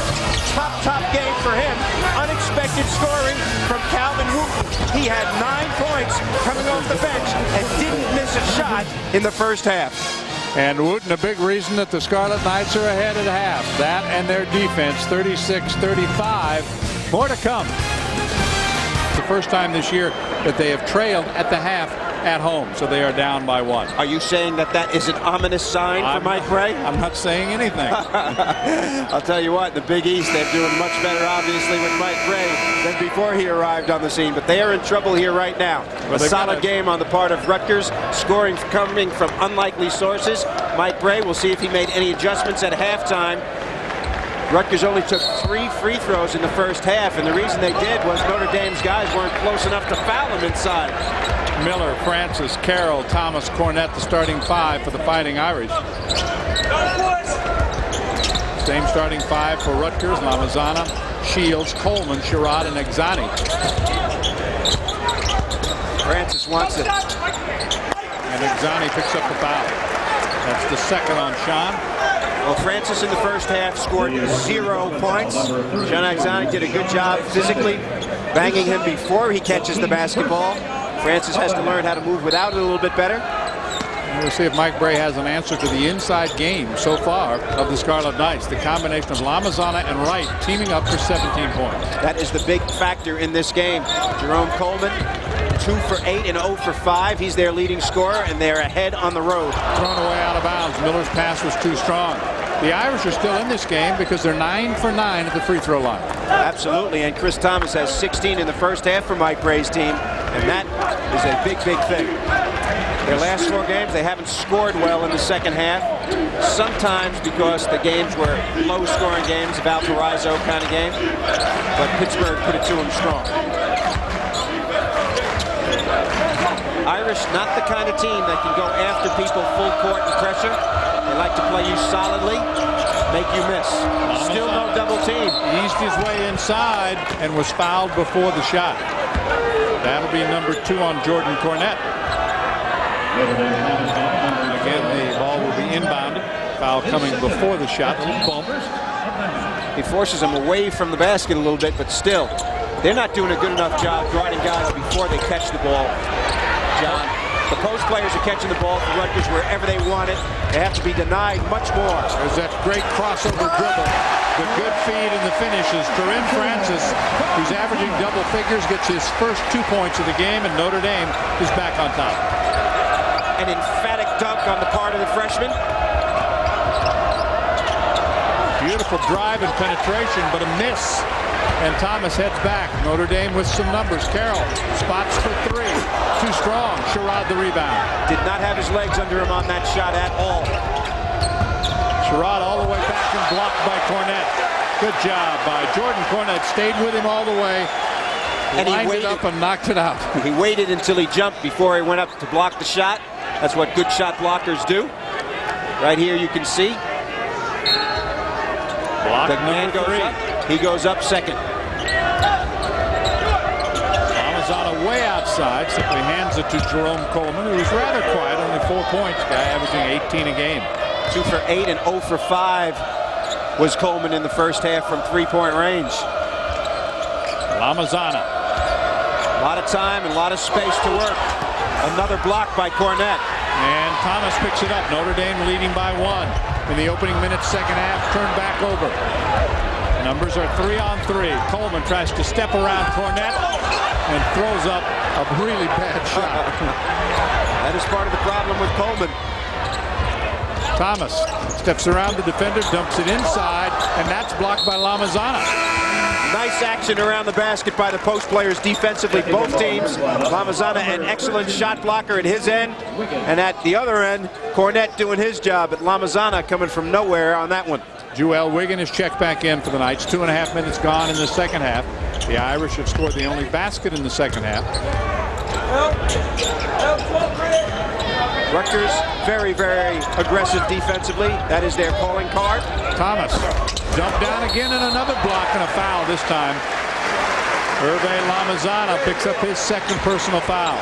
top game for him. Unexpected scoring from Calvin Wooten. He had 9 points coming off the bench and didn't miss a shot in the first half. And Wooten, a big reason that the Scarlet Knights are ahead at half. That and their defense, 36-35. More to come. It's the first time this year that they have trailed at the half at home, so they are down by 1. Are you saying that is an ominous sign for Mike Brey? I'm not saying anything. I'll tell you what, the Big East, they're doing much better, obviously, with Mike Brey than before he arrived on the scene. But they are in trouble here right now. A solid game on the part of Rutgers, scoring coming from unlikely sources. Mike Brey, we'll see if he made any adjustments at halftime. Rutgers only took 3 free throws in the first half, and the reason they did was Notre Dame's guys weren't close enough to foul him inside. Miller, Francis, Carroll, Thomas, Cornette, the starting 5 for the Fighting Irish. Same starting 5 for Rutgers: Lamizana, Shields, Coleman, Sherrod, and Exani. Francis wants it. And Exani picks up the foul. That's the second on Sean. Well, Francis in the first half scored 0 points. Sean Exani did a good job physically banging him before he catches the basketball. Francis has to learn how to move without it a little bit better. We'll see if Mike Brey has an answer to the inside game so far of the Scarlet Knights. The combination of Lamizana and Wright teaming up for 17 points. That is the big factor in this game. Jerome Coleman, 2 for 8 and 0 for 5. He's their leading scorer, and they're ahead on the road. Thrown away out of bounds. Miller's pass was too strong. The Irish are still in this game because they're 9 for 9 at the free throw line. Absolutely, and Chris Thomas has 16 in the first half for Mike Brey's team, and that is a big thing. Their last 4 games, they haven't scored well in the second half. Sometimes because the games were low-scoring games, Valparaiso kind of game, but Pittsburgh put it to them strong. Irish, not the kind of team that can go after people full court and pressure. They like to play you solidly, make you miss. Still no double team. He eased his way inside and was fouled before the shot. That'll be number 2 on Jordan Cornette. Again, the ball will be inbounded. Foul coming before the shot. A little bump. He forces them away from the basket a little bit, but still, they're not doing a good enough job guarding guys before they catch the ball. John, the post players are catching the ball for Rutgers wherever they want it. They have to be denied much more. There's that great crossover dribble. The good feed and the finish is Corinne Francis, who's averaging double figures, gets his first 2 points of the game, and Notre Dame is back on top. An emphatic dunk on the part of the freshman. Beautiful drive and penetration, but a miss. And Thomas heads back. Notre Dame with some numbers. Carroll spots for 3. Too strong. Sherrod the rebound. Did not have his legs under him on that shot at all. Sherrod all the way back and blocked by Cornette. Good job by Jordan Cornette. Stayed with him all the way. And lined it up and knocked it out. He waited until he jumped before he went up to block the shot. That's what good shot blockers do. Right here you can see. Block the man goes 3. Up. He goes up second. Lamizana way outside. Simply hands it to Jerome Coleman, who's rather quiet. Only 4 points. Guy averaging 18 a game. 2 for 8 and 0 for 5 was Coleman in the first half from 3-point range. Lamizana. A lot of time and a lot of space to work. Another block by Cornette. And Thomas picks it up. Notre Dame leading by 1. In the opening minutes, second half, turned back over. Numbers are 3 on 3. Coleman tries to step around Cornette and throws up a really bad shot. That is part of the problem with Coleman. Thomas steps around the defender, dumps it inside, and that's blocked by Lamizana. Nice action around the basket by the post players defensively, both teams. Lamizana, an excellent shot blocker at his end, and at the other end, Cornette doing his job, but Lamizana coming from nowhere on that one. Joel Wiggin is checked back in for the Knights. 2.5 minutes gone in the second half. The Irish have scored the only basket in the second half. Rutgers, very, very aggressive defensively. That is their calling card. Thomas dumped down again, and another block and a foul this time. Herve Lamizana picks up his second personal foul.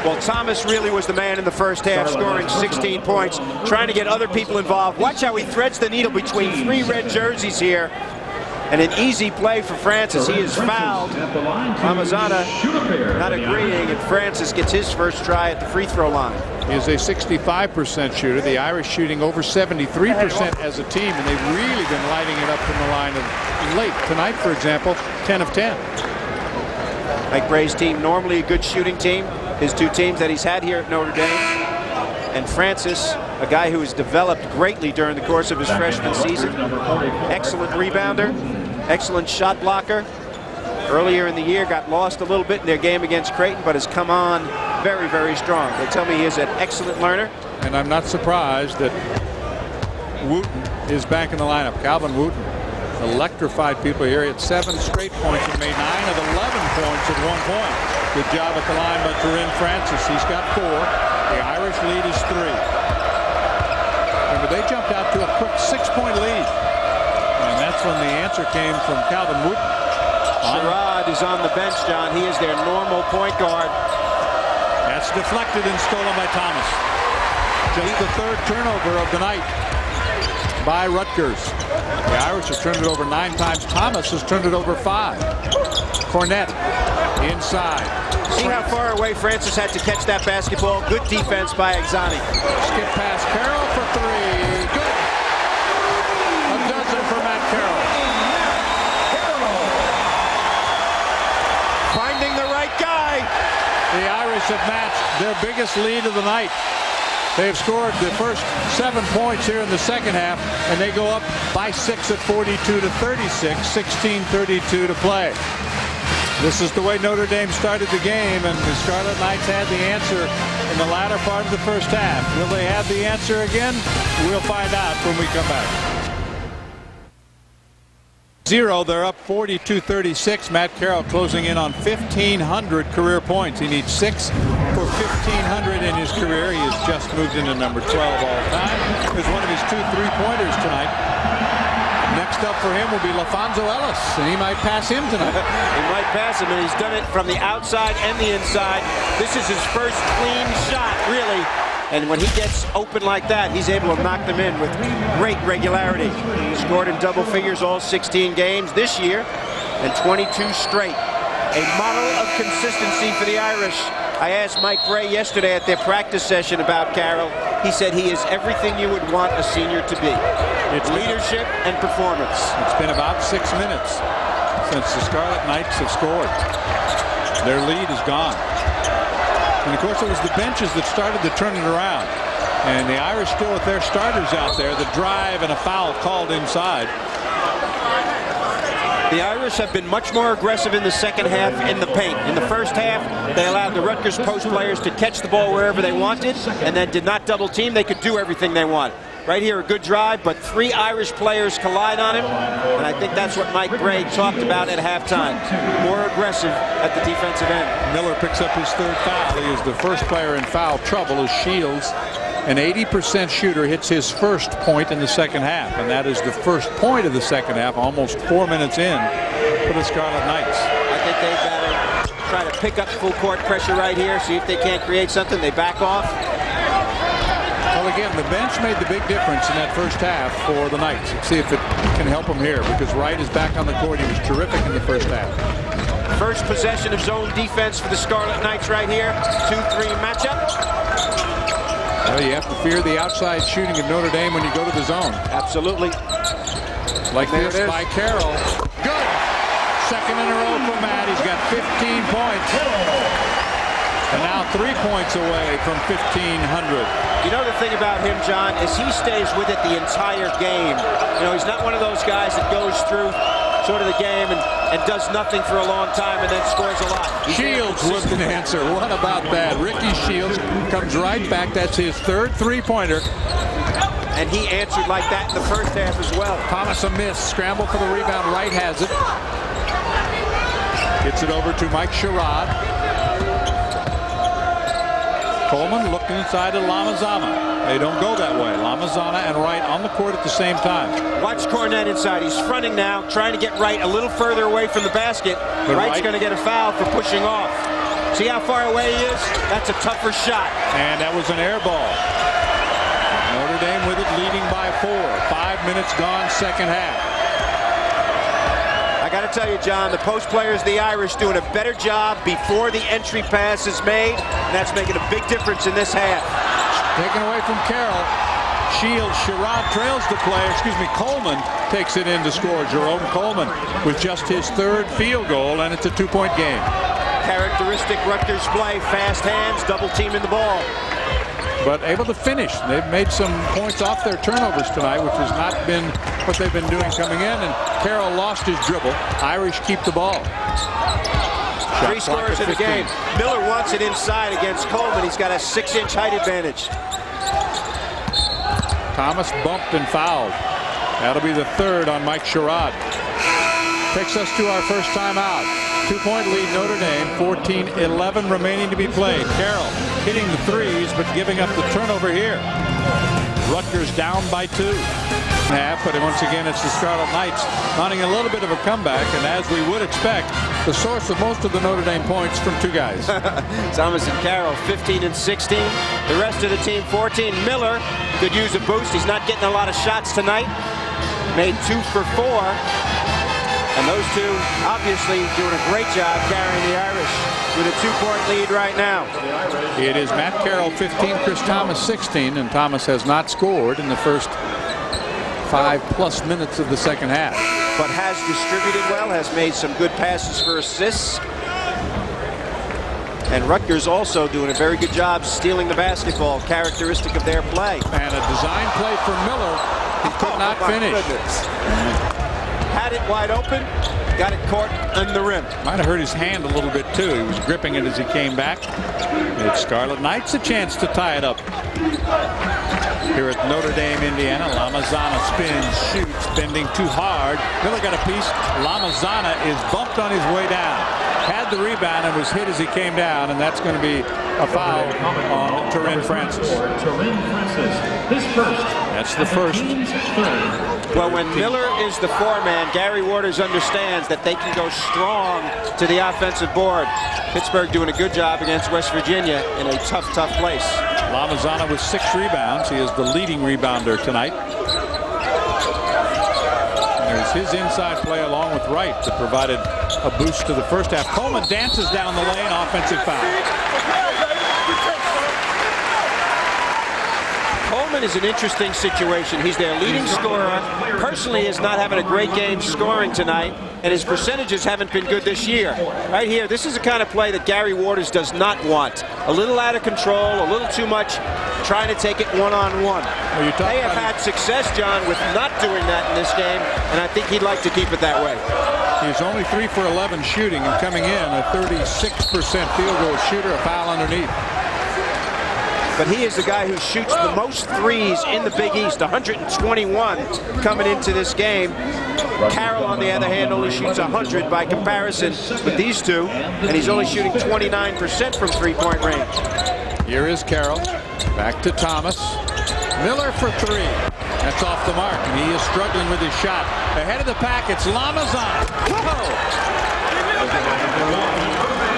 Well, Thomas really was the man in the first half, scoring 16 points, trying to get other people involved. Watch how he threads the needle between 3 red jerseys here. And an easy play for Francis. He is fouled. Lamizana not agreeing, and Francis gets his first try at the free throw line. He is a 65% shooter. The Irish shooting over 73% as a team, and they've really been lighting it up from the line of late. Tonight, for example, 10 of 10. Mike Bray's team, normally a good shooting team. His 2 teams that he's had here at Notre Dame. And Francis, a guy who has developed greatly during the course of his freshman season. Excellent rebounder, excellent shot blocker. Earlier in the year, got lost a little bit in their game against Creighton, but has come on very, very strong. They tell me he is an excellent learner. And I'm not surprised that Wooten is back in the lineup. Calvin Wooten electrified people here. He had 7 straight points and made 9 of 11 points at one point. Good job at the line by Turin Francis. He's got 4. The Irish lead is 3. Remember, they jumped out to a quick 6-point lead. And that's when the answer came from Calvin Wooten. Sherrod is on the bench, John. He is their normal point guard. That's deflected and stolen by Thomas. Just the 3rd turnover of the night by Rutgers. The Irish have turned it over 9 times. Thomas has turned it over 5. Cornette inside. See how far away Francis had to catch that basketball. Good defense by Exani. Skip pass Carroll for 3. Good. A dozen for Matt Carroll. Finding the right guy. The Irish have matched their biggest lead of the night. They have scored the first 7 points here in the second half, and they go up by 6 at 42-36, 16:32 to play. This is the way Notre Dame started the game, and the Scarlet Knights had the answer in the latter part of the first half. Will they have the answer again? We'll find out when we come back. 0, they're up 42-36. Matt Carroll closing in on 1,500 career points. He needs 6 for 1,500 in his career. He has just moved into number 12 all time. There's one of his 2 3-pointers tonight. Next up for him will be LaFonso Ellis, and he might pass him tonight. He might pass him, and he's done it from the outside and the inside. This is his first clean shot, really. And when he gets open like that, he's able to knock them in with great regularity. He scored in double figures all 16 games this year, and 22 straight. A model of consistency for the Irish. I asked Mike Bray yesterday at their practice session about Carroll. He said he is everything you would want a senior to be. It's leadership and performance. It's been about 6 minutes since the Scarlet Knights have scored. Their lead is gone. And of course, it was the benches that started to turn it around. And the Irish still with their starters out there. The drive and a foul called inside. The Irish have been much more aggressive in the second half in the paint. In the first half, they allowed the Rutgers post players to catch the ball wherever they wanted and then did not double team. They could do everything they want. Right here, a good drive, but 3 Irish players collide on him, and I think that's what Mike Bray talked about at halftime. More aggressive at the defensive end. Miller picks up his 3rd foul. He is the first player in foul trouble as Shields, an 80% shooter, hits his first point in the second half, and that is the first point of the second half, almost 4 minutes in for the Scarlet Knights. I think they've got to try to pick up full court pressure right here, see if they can't create something. They back off. Well, again, the bench made the big difference in that first half for the Knights. Let's see if it can help them here, because Wright is back on the court. He was terrific in the first half. First possession of zone defense for the Scarlet Knights right here. 2-3 matchup. Well, you have to fear the outside shooting of Notre Dame when you go to the zone. Absolutely. Like this by Carroll. Good. Second in a row for Matt. He's got 15 points. And now 3 points away from 1,500. You know the thing about him, John, is he stays with it the entire game. You know, he's not one of those guys that goes through sort of the game and does nothing for a long time and then scores a lot. Shields with an answer. What about that? Ricky Shields comes right back. That's his third three-pointer. And he answered like that in the first half as well. Thomas a miss. Scramble for the rebound. Wright has it. Gets it over to Mike Sherrod. Coleman looking inside to Lamizana. They don't go that way. Lamizana and Wright on the court at the same time. Watch Cornette inside. He's fronting now, trying to get Wright a little further away from the basket. But Wright's going to get a foul for pushing off. See how far away he is? That's a tougher shot. And that was an air ball. Notre Dame with it, leading by 4. 5 minutes gone, second half. I got to tell you, John, the post players, the Irish, doing a better job before the entry pass is made, and that's making a big difference in this half. Taken away from Carroll. Shields, Sherrod trails the player. Coleman takes it in to score. Jerome Coleman with just his third field goal, and it's a 2-point game. Characteristic Rutgers play, fast hands, double teaming the ball. But able to finish. They've made some points off their turnovers tonight, which has not been what they've been doing coming in. And Carroll lost his dribble. Irish keep the ball. Shot 3 scorers in the game. Miller wants it inside against Coleman. He's got a 6-inch height advantage. Thomas bumped and fouled. That'll be the third on Mike Sherrod. Takes us to our first timeout. 2-point lead Notre Dame. 14-11 remaining to be played. Carroll hitting the threes, but giving up the turnover here. Rutgers down by 2. Half, but once again it's the Scarlet Knights mounting a little bit of a comeback, and as we would expect, the source of most of the Notre Dame points from 2 guys. Thomas and Carroll 15 and 16. The rest of the team 14. Miller could use a boost. He's not getting a lot of shots tonight. Made 2 for 4. And those two obviously doing a great job carrying the Irish with a 2-point lead right now. It is Matt Carroll 15, Chris Thomas 16, and Thomas has not scored in the first 5+ minutes of the second half. But has distributed well, has made some good passes for assists. And Rutgers also doing a very good job stealing the basketball, characteristic of their play. And a design play for Miller. He could not finish. Had it wide open, got it caught on the rim. Might have hurt his hand a little bit too. He was gripping it as he came back. It's Scarlet Knights a chance to tie it up. Here at Notre Dame, Indiana, Lamizana spins, shoots, bending too hard. Miller got a piece. Lamizana is bumped on his way down. Had the rebound and was hit as he came down, and that's going to be a foul on Turin Francis. His first. That's the first. Well, when Miller is the foreman, Gary Waters understands that they can go strong to the offensive board. Pittsburgh doing a good job against West Virginia in a tough place. Lamizana with 6 rebounds. He is the leading rebounder tonight. There's his inside play along with Wright that provided a boost to the first half. Coleman dances down the lane, offensive foul. Coleman is an interesting situation. He's their leading scorer. Personally, is not having a great game scoring tonight, and his percentages haven't been good this year. Right here, this is the kind of play that Gary Waters does not want. A little out of control, a little too much, trying to take it one-on-one. They have had success, John, with not doing that in this game, and I think he'd like to keep it that way. He's only 3 for 11 shooting and coming in a 36% field goal shooter, a foul underneath. But he is the guy who shoots the most threes in the Big East, 121 coming into this game. Carroll, on the other hand, only shoots 100 by comparison with these two, and he's only shooting 29% from 3-point range. Here is Carroll, back to Thomas. Miller for 3. That's off the mark, and he is struggling with his shot. Ahead of the pack, it's Lamizana.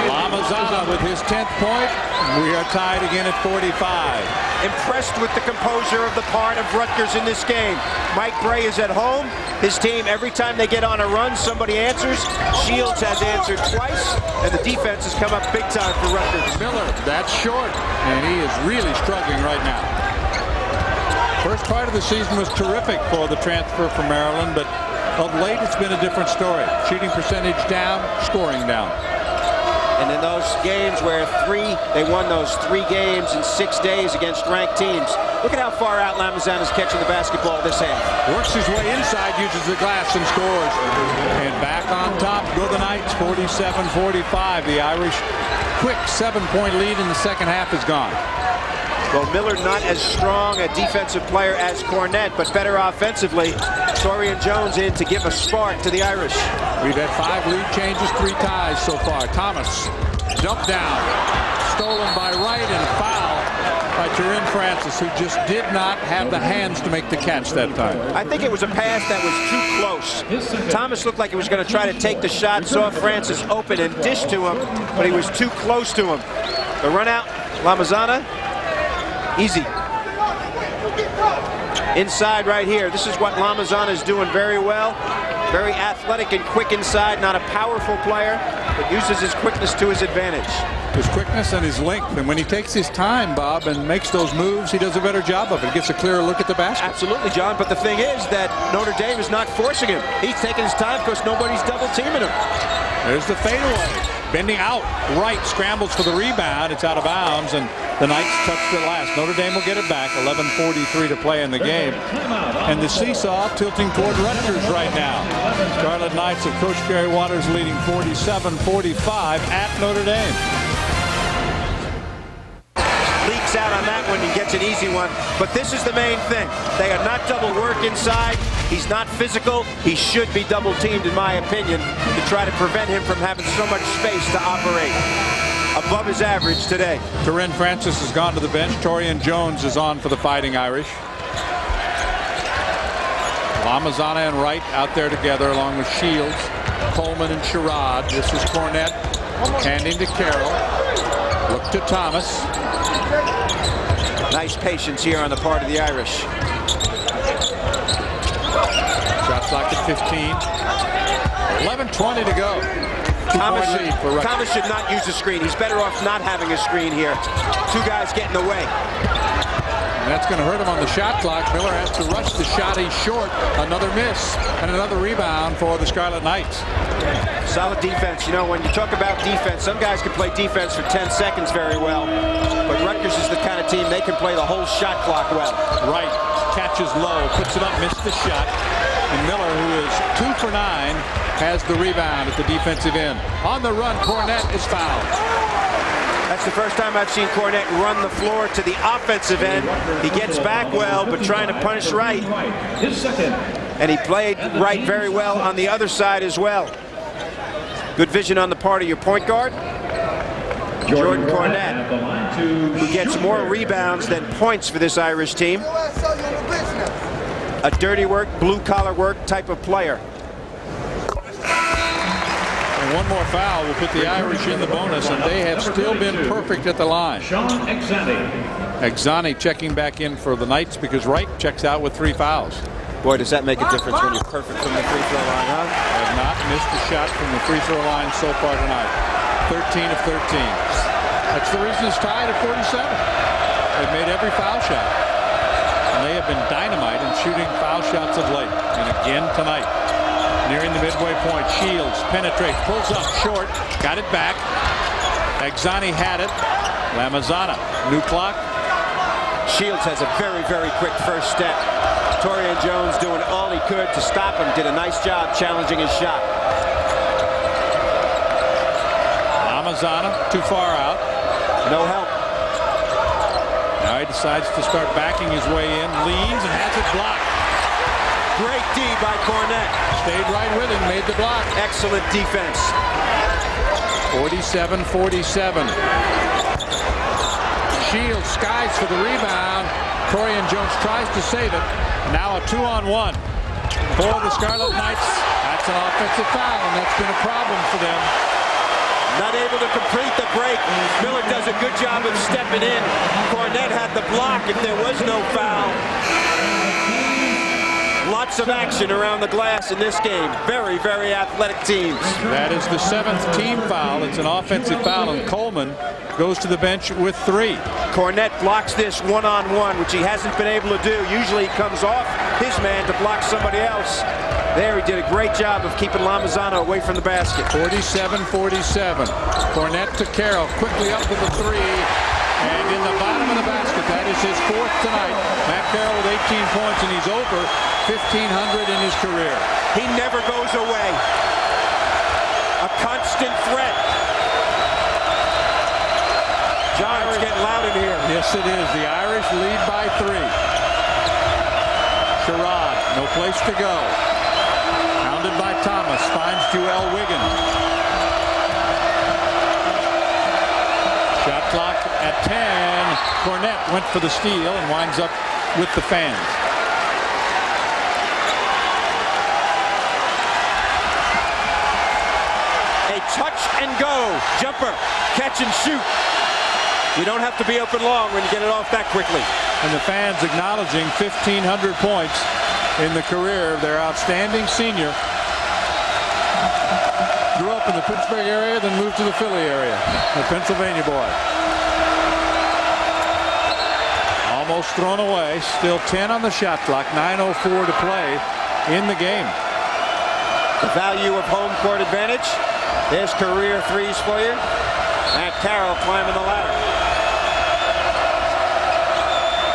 Lamizana with his 10th point. We are tied again at 45. Impressed with the composure of the part of Rutgers in this game. Mike Bray is at home. His team, every time they get on a run, somebody answers. Shields has answered twice, and the defense has come up big time for Rutgers. Miller, that's short, and he is really struggling right now. First part of the season was terrific for the transfer from Maryland, but of late it's been a different story. Shooting percentage down, scoring down. And in those games where they won those 3 games in 6 days against ranked teams. Look at how far out Lamizana's catching the basketball this half. Works his way inside, uses the glass and scores. And back on top go the Knights, 47-45. The Irish quick 7-point lead in the second half is gone. Well, Miller not as strong a defensive player as Cornette, but better offensively. Torian Jones in to give a spark to the Irish. We've had 5 lead changes, 3 ties so far. Thomas, dump down, stolen by Wright, and foul by Turin Francis, who just did not have the hands to make the catch that time. I think it was a pass that was too close. Thomas looked like he was going to try to take the shot, saw Francis open and dish to him, but he was too close to him. The run out, Lamizana, easy. Inside right here. This is what Lamizana is doing very well. Very athletic and quick inside. Not a powerful player, but uses his quickness to his advantage. His quickness and his length. And when he takes his time, Bob, and makes those moves, he does a better job of it. Gets a clearer look at the basket. Absolutely, John. But the thing is that Notre Dame is not forcing him. He's taking his time because nobody's double teaming him. There's the fadeaway. Bending out. Wright scrambles for the rebound. It's out of bounds, and the Knights touch the last. Notre Dame will get it back. 11:43 to play in the game. And the seesaw tilting toward Rutgers right now. Scarlet Knights of Coach Gary Waters leading 47-45 at Notre Dame. Leaks out on that one. He gets an easy one. But this is the main thing. They are not double work inside. He's not physical. He should be double teamed, in my opinion, to try to prevent him from having so much space to operate. Above his average today. Turin Francis has gone to the bench. Torian Jones is on for the Fighting Irish. Lamizana and Wright out there together along with Shields, Coleman and Sherrod. This is Cornette handing to Carroll. Look to Thomas. Nice patience here on the part of the Irish. Shot clock at 15. 11:20 to go. Thomas should not use a screen. He's better off not having a screen here. 2 guys get in the way. And that's going to hurt him on the shot clock. Miller has to rush the shot. He's short. Another miss and another rebound for the Scarlet Knights. Solid defense. You know, when you talk about defense, some guys can play defense for 10 seconds very well. But Rutgers is the kind of team they can play the whole shot clock well. Wright catches low, puts it up, missed the shot. And Miller, who is 2 for 9, has the rebound at the defensive end. On the run, Cornette is fouled. That's the first time I've seen Cornette run the floor to the offensive end. He gets back well, but trying to punish Wright. And he played Wright very well on the other side as well. Good vision on the part of your point guard, Jordan Cornette, who gets more rebounds than points for this Irish team. A dirty work, blue-collar work type of player. And one more foul will put the Irish in the bonus, and they have still been perfect at the line. Exani checking back in for the Knights because Wright checks out with 3 fouls. Boy, does that make a difference when you're perfect from the free throw line, huh? Have not missed a shot from the free throw line so far tonight. 13 of 13. That's the reason it's tied at 47. They've made every foul shot. And they have been dynamite in shooting foul shots of late. And again tonight. Nearing the midway point. Shields penetrates, pulls up short, got it back. Exani had it. Lamizana, new clock. Shields has a very, very quick first step. Torian Jones doing all he could to stop him. Did a nice job challenging his shot. Lamizana too far out. No help. Now he decides to start backing his way in. Leans and has it blocked. Great D by Cornette. Stayed right with him, made the block. Excellent defense. 47-47. Shields skies for the rebound. Torian Jones tries to save it. Now a 2-on-1 for the Scarlet Knights. That's an offensive foul, and that's been a problem for them. Not able to complete the break. Miller does a good job of stepping in. Cornette had the block if there was no foul. Lots of action around the glass in this game. Very, very athletic teams. That is the 7th team foul. It's an offensive foul, and Coleman goes to the bench with 3. Cornette blocks this one-on-one, which he hasn't been able to do. Usually he comes off his man to block somebody else. There he did a great job of keeping Lamizana away from the basket. 47-47. Cornette to Carroll, quickly up with the three. And in the bottom of the basket, that is his 4th tonight. Matt Carroll with 18 points, and he's over 1,500 in his career. He never goes away. A constant threat. John, it's getting loud in here. Yes, it is. The Irish lead by 3. Sherrod, no place to go. Hounded by Thomas, finds Joel Wiggins. Shot clock at 10. Cornette went for the steal and winds up with the fans. A touch and go. Jumper. Catch and shoot. You don't have to be open long when you get it off that quickly. And the fans acknowledging 1,500 points in the career of their outstanding senior. Grew up in the Pittsburgh area, then moved to the Philly area. A Pennsylvania boy. Almost thrown away. Still 10 on the shot clock. 9:04 to play in the game. The value of home court advantage. There's career threes for you. Matt Carroll climbing the ladder.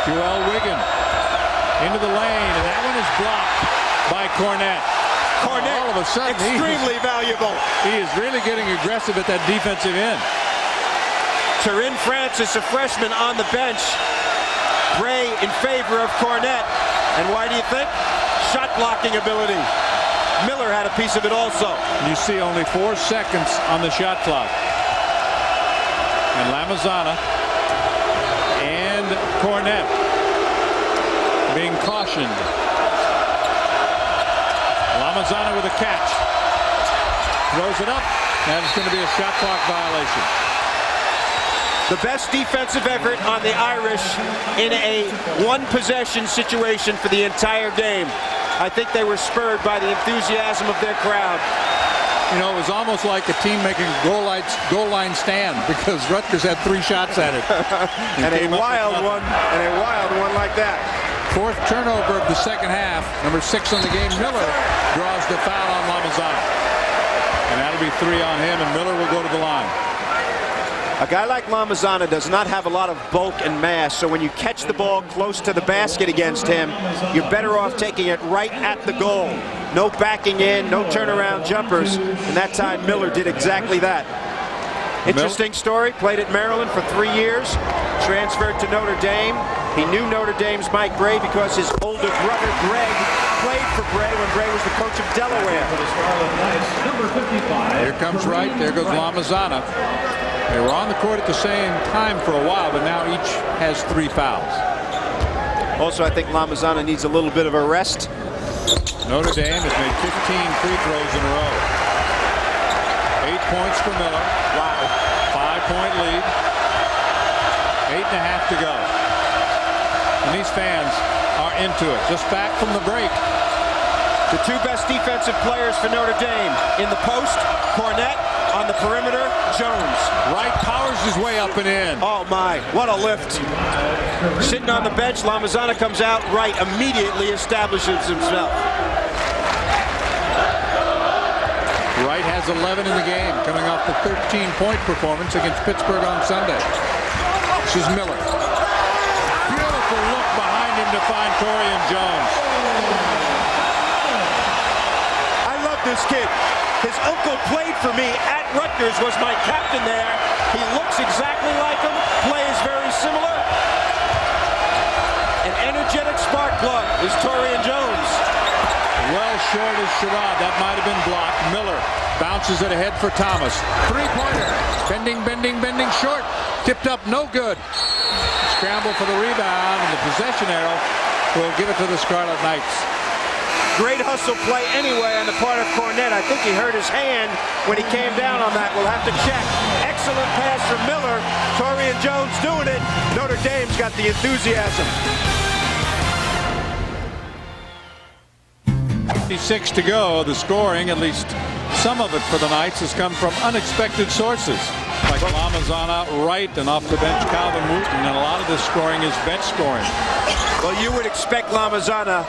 Joel Wiggins into the lane, and that one is blocked by Cornette. Cornette, all of a sudden, extremely valuable. He is really getting aggressive at that defensive end. Turin Francis, a freshman on the bench. Bray in favor of Cornette. And why do you think? Shot blocking ability. Miller had a piece of it also. You see only 4 seconds on the shot clock. And Lamizana and Cornette being cautioned. Lamizana with a catch. Throws it up. And it's going to be a shot clock violation. The best defensive effort on the Irish in a one-possession situation for the entire game. I think they were spurred by the enthusiasm of their crowd. You know, it was almost like a team making goal line stand because Rutgers had 3 shots at it. and a wild one like that. 4th turnover of the second half. Number 6 on the game, Miller, draws the foul on Lamizana. And that'll be 3 on him, and Miller will go to the line. A guy like Lamizana does not have a lot of bulk and mass, so when you catch the ball close to the basket against him, you're better off taking it right at the goal. No backing in, no turnaround jumpers, and that time Miller did exactly that. Interesting story, played at Maryland for 3 years, transferred to Notre Dame. He knew Notre Dame's Mike Bray because his older brother Greg played for Bray when Bray was the coach of Delaware. For the Scarlet Knights, number 55. Here comes Wright, there goes Lamizana. They were on the court at the same time for a while, but now each has 3 fouls. Also, I think Lamizana needs a little bit of a rest. Notre Dame has made 15 free throws in a row. 8 points for Miller. Wow. 5-point lead. 8.5 to go. And these fans are into it. Just back from the break. The 2 best defensive players for Notre Dame. In the post, Cornette. On the perimeter, Jones. Wright powers his way up and in. Oh my, what a lift. Sitting on the bench, Lamizana comes out. Wright immediately establishes himself. Wright has 11 in the game, coming off the 13-point performance against Pittsburgh on Sunday. This is Miller. Beautiful look behind him to find Torian Jones. I love this kid. His uncle played for me at Rutgers, was my captain there. He looks exactly like him, plays very similar. An energetic spark plug is Torian Jones. Well short is Sherrod. That might have been blocked. Miller bounces it ahead for Thomas. 3-pointer. Bending short. Tipped up, no good. Scramble for the rebound, and the possession arrow will give it to the Scarlet Knights. Great hustle play anyway on the part of Cornette. I think he hurt his hand when he came down on that. We'll have to check. Excellent pass from Miller. Torian Jones doing it. Notre Dame's got the enthusiasm. 56 to go. The scoring, at least some of it for the Knights, has come from unexpected sources. Like Lamizana, Wright, and off the bench Calvin Wooten. And a lot of this scoring is bench scoring. Well, you would expect Lamizana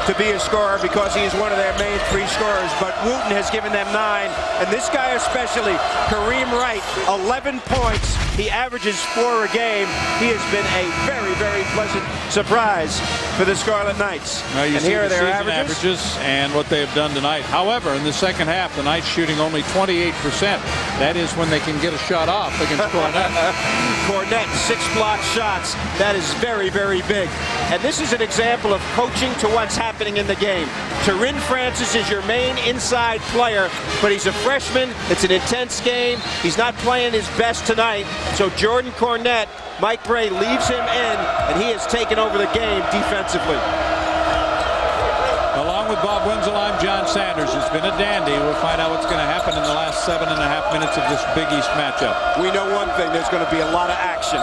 to be a scorer because he is one of their main 3 scorers, but Wooten has given them 9, and this guy especially, Kareem Wright, 11 points. He averages 4 a game. He has been a very, very pleasant surprise for the Scarlet Knights. Now you and see here are the their season averages and what they have done tonight. However, in the second half, the Knights shooting only 28%. That is when they can get a shot off against Cornette. Cornette, 6 block shots. That is very, very big. And this is an example of coaching to what's happening in the game. Turin Francis is your main inside player, but he's a freshman. It's an intense game. He's not playing his best tonight. So Jordan Cornette, Mike Bray leaves him in, and he has taken over the game defensively. Along with Bob Wenzel, I'm John Sanders. It's been a dandy. We'll find out what's going to happen in the last 7.5 minutes of this Big East matchup. We know one thing, there's going to be a lot of action.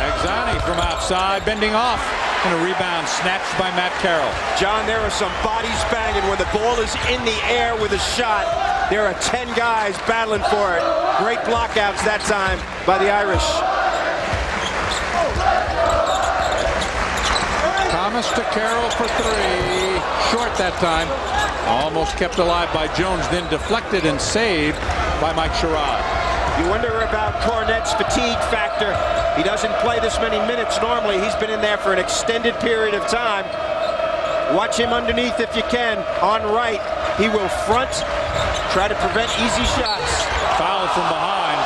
Agzani from outside, bending off. And a rebound snatched by Matt Carroll. John, there are some bodies banging when the ball is in the air with a shot. There are 10 guys battling for it. Great blockouts that time by the Irish. Thomas to Carroll for 3. Short that time. Almost kept alive by Jones, then deflected and saved by Mike Sherrod. You wonder about Cornette's fatigue factor. He doesn't play this many minutes normally. He's been in there for an extended period of time. Watch him underneath if you can. On right, he will front, try to prevent easy shots. Foul from behind.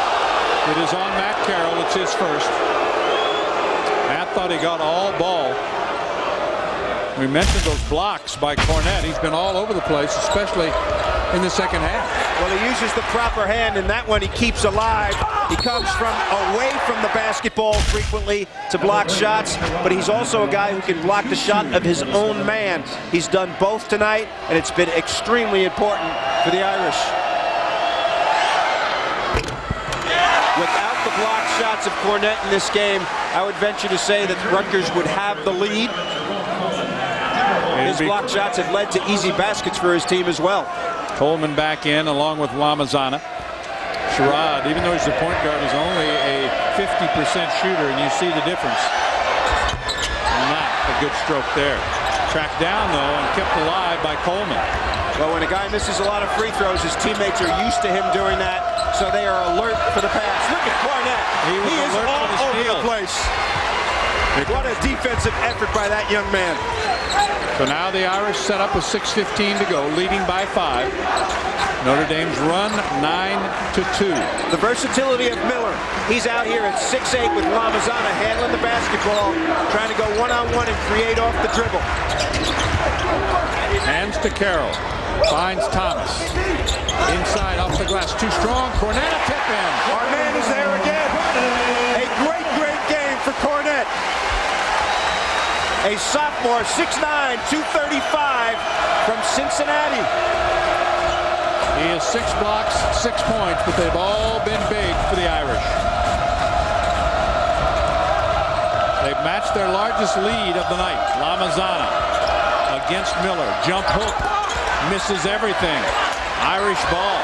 It is on Matt Carroll. It's his first. Matt thought he got all ball. We mentioned those blocks by Cornette. He's been all over the place, especially in the second half. Well, he uses the proper hand, and that one he keeps alive. He comes from away from the basketball frequently to block shots, but he's also a guy who can block the shot of his own man. He's done both tonight, and it's been extremely important for the Irish. Without the block shots of Cornette in this game, I would venture to say that Rutgers would have the lead. His block shots have led to easy baskets for his team as well. Coleman back in along with Lamizana. Sherrod, even though he's the point guard, is only a 50% shooter, and you see the difference. Not a good stroke there. Tracked down, though, and kept alive by Coleman. Well, when a guy misses a lot of free throws, his teammates are used to him doing that, so they are alert for the pass. Look at Cornette. He is all over the place. What a defensive effort by that young man. So now the Irish set up with 6:15 to go, leading by 5. Notre Dame's run 9-2. The versatility of Miller. He's out here at 6'8" with Lamizana handling the basketball, trying to go one-on-one and create off the dribble. Hands to Carroll. Finds Thomas. Inside off the glass. Too strong. Cornette a tip in. Our man is there again. A great, great game for Cornette. A sophomore, 6'9", 235 from Cincinnati. He has 6 blocks, 6 points, but they've all been big for the Irish. They've matched their largest lead of the night. Lamizana against Miller. Jump hook. Misses everything. Irish ball.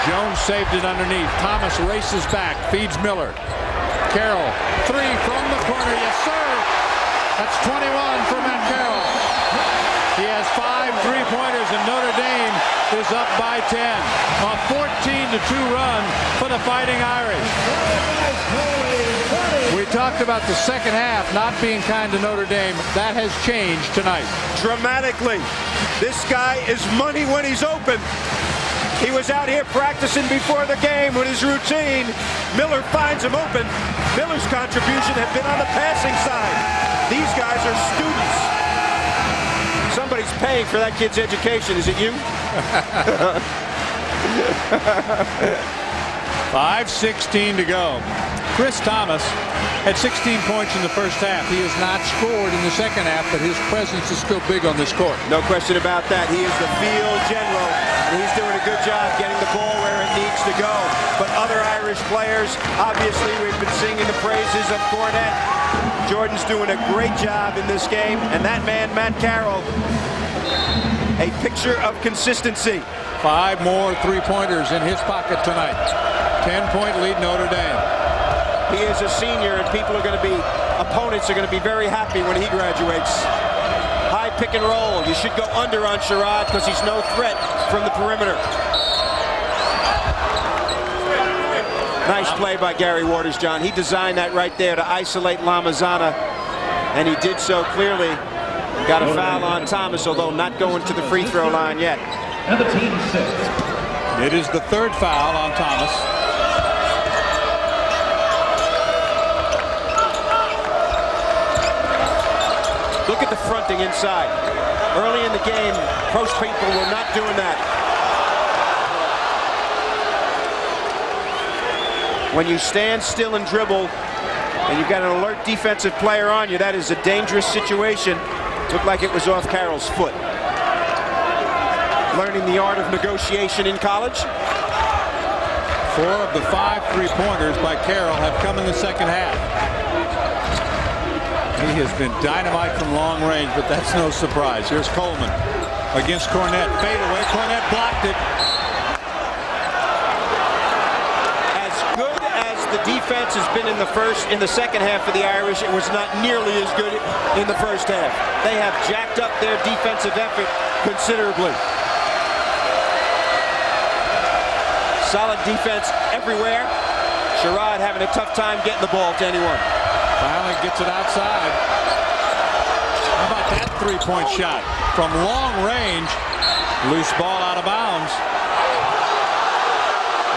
Jones saved it underneath. Thomas races back. Feeds Miller. Carroll. 3 from the corner. Yes, sir. That's 21 for Matt Carroll. He has 5 3-pointers, and Notre Dame is up by 10. A 14-2 run for the Fighting Irish. We talked about the second half not being kind to Notre Dame. That has changed tonight. Dramatically. This guy is money when he's open. He was out here practicing before the game with his routine. Miller finds him open. Miller's contribution had been on the passing side. These guys are students. Somebody's paying for that kid's education. Is it you? 5:16 to go. Chris Thomas had 16 points in the first half. He has not scored in the second half, but his presence is still big on this court. No question about that. He is the field general, and he's doing a good job getting the ball where it needs to go. But other Irish players, obviously, we've been singing the praises of Cornette. Jordan's doing a great job in this game, and that man, Matt Carroll, a picture of consistency. 5 more 3-pointers in his pocket tonight. 10-point lead Notre Dame. He is a senior, and opponents are going to be very happy when he graduates. High pick and roll. You should go under on Sherrod because he's no threat from the perimeter. Nice play by Gary Waters, John. He designed that right there to isolate Lamizana, and he did so clearly. Got a foul on Thomas, although not going to the free throw line yet. And the team 6. It is the third foul on Thomas. Look at the fronting inside. Early in the game, post people were not doing that. When you stand still and dribble, and you've got an alert defensive player on you, that is a dangerous situation. Looked like it was off Carroll's foot. Learning the art of negotiation in college. 4 of the 5 3-pointers by Carroll have come in the second half. He has been dynamite from long range, but that's no surprise. Here's Coleman against Cornette. Fade away. Cornette blocked it. As good as the defense has been in the second half for the Irish, it was not nearly as good in the first half. They have jacked up their defensive effort considerably. Solid defense everywhere. Sherrod having a tough time getting the ball to anyone. Finally gets it outside. How about that 3-point shot? From long range. Loose ball out of bounds.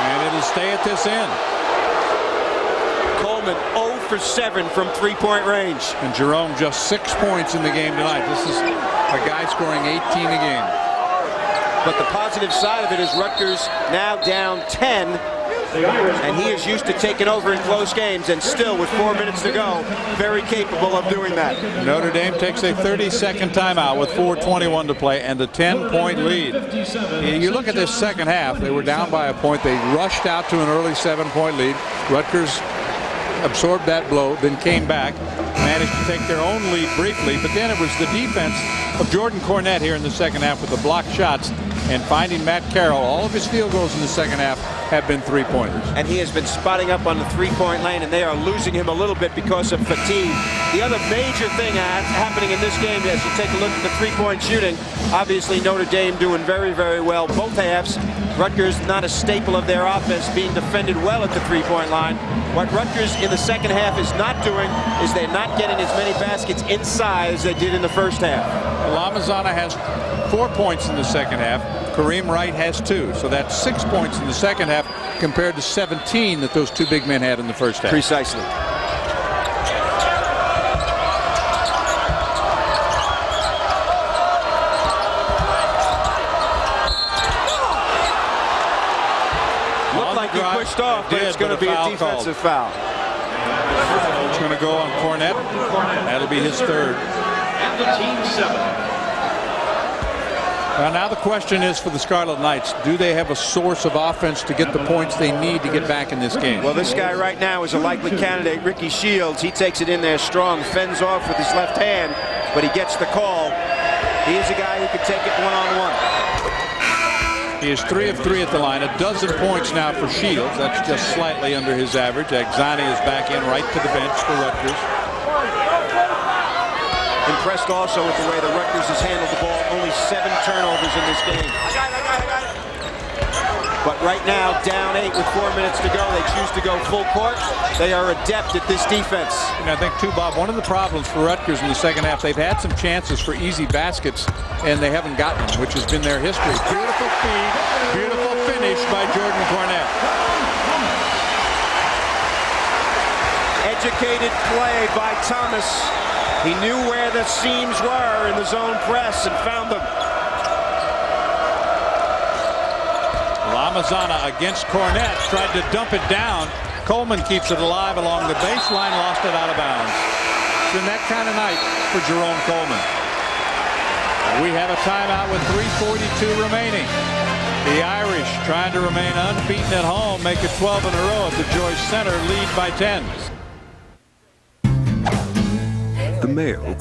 And it'll stay at this end. Coleman 0 for 7 from 3-point range. And Jerome just 6 points in the game tonight. This is a guy scoring 18 a game. But the positive side of it is Rutgers now down 10. And he is used to taking over in close games, and still with 4 minutes to go, very capable of doing that. Notre Dame takes a 30-second timeout with 4:21 to play and a 10-point lead. You look at this second half, they were down by a point. They rushed out to an early 7-point lead. Rutgers absorbed that blow, then came back, managed to take their own lead briefly, but then it was the defense of Jordan Cornette here in the second half with the blocked shots and finding Matt Carroll. All of his field goals in the second half have been 3-pointers. And he has been spotting up on the 3-point lane, and they are losing him a little bit because of fatigue. The other major thing happening in this game, as you take a look at the 3-point shooting, obviously Notre Dame doing very, very well both halves. Rutgers not a staple of their offense, being defended well at the 3-point line. What Rutgers in the second half is not doing is they're not getting as many baskets inside as they did in the first half. Lamizana has 4 points in the second half. Kareem Wright has 2. So that's 6 points in the second half compared to 17 that those 2 big men had in the first half. Precisely. Looked like he pushed off, but it's going to be a defensive foul. It's going to go on Cornette. That'll be his third. And the team 7. Now the question is for the Scarlet Knights, do they have a source of offense to get the points they need to get back in this game? Well, this guy right now is a likely candidate, Ricky Shields. He takes it in there strong, fends off with his left hand, but he gets the call. He is a guy who can take it one-on-one. He is 3 of 3 at the line. 12 points now for Shields. That's just slightly under his average. Agzani is back in right to the bench for Rutgers. Impressed also with the way the Rutgers has handled the ball. Only 7 turnovers in this game. But right now, down 8 with 4 minutes to go. They choose to go full court. They are adept at this defense. And I think, too, Bob, one of the problems for Rutgers in the second half, they've had some chances for easy baskets, and they haven't gotten them, which has been their history. Beautiful feed, beautiful finish by Jordan Cornette. Educated play by Thomas. He knew where the seams were in the zone press and found them. Lamizana against Cornette, tried to dump it down. Coleman keeps it alive along the baseline, lost it out of bounds. It's been that kind of night for Jerome Coleman. We have a timeout with 3:42 remaining. The Irish trying to remain unbeaten at home, make it 12 in a row at the Joyce Center, lead by 10. The Mayo.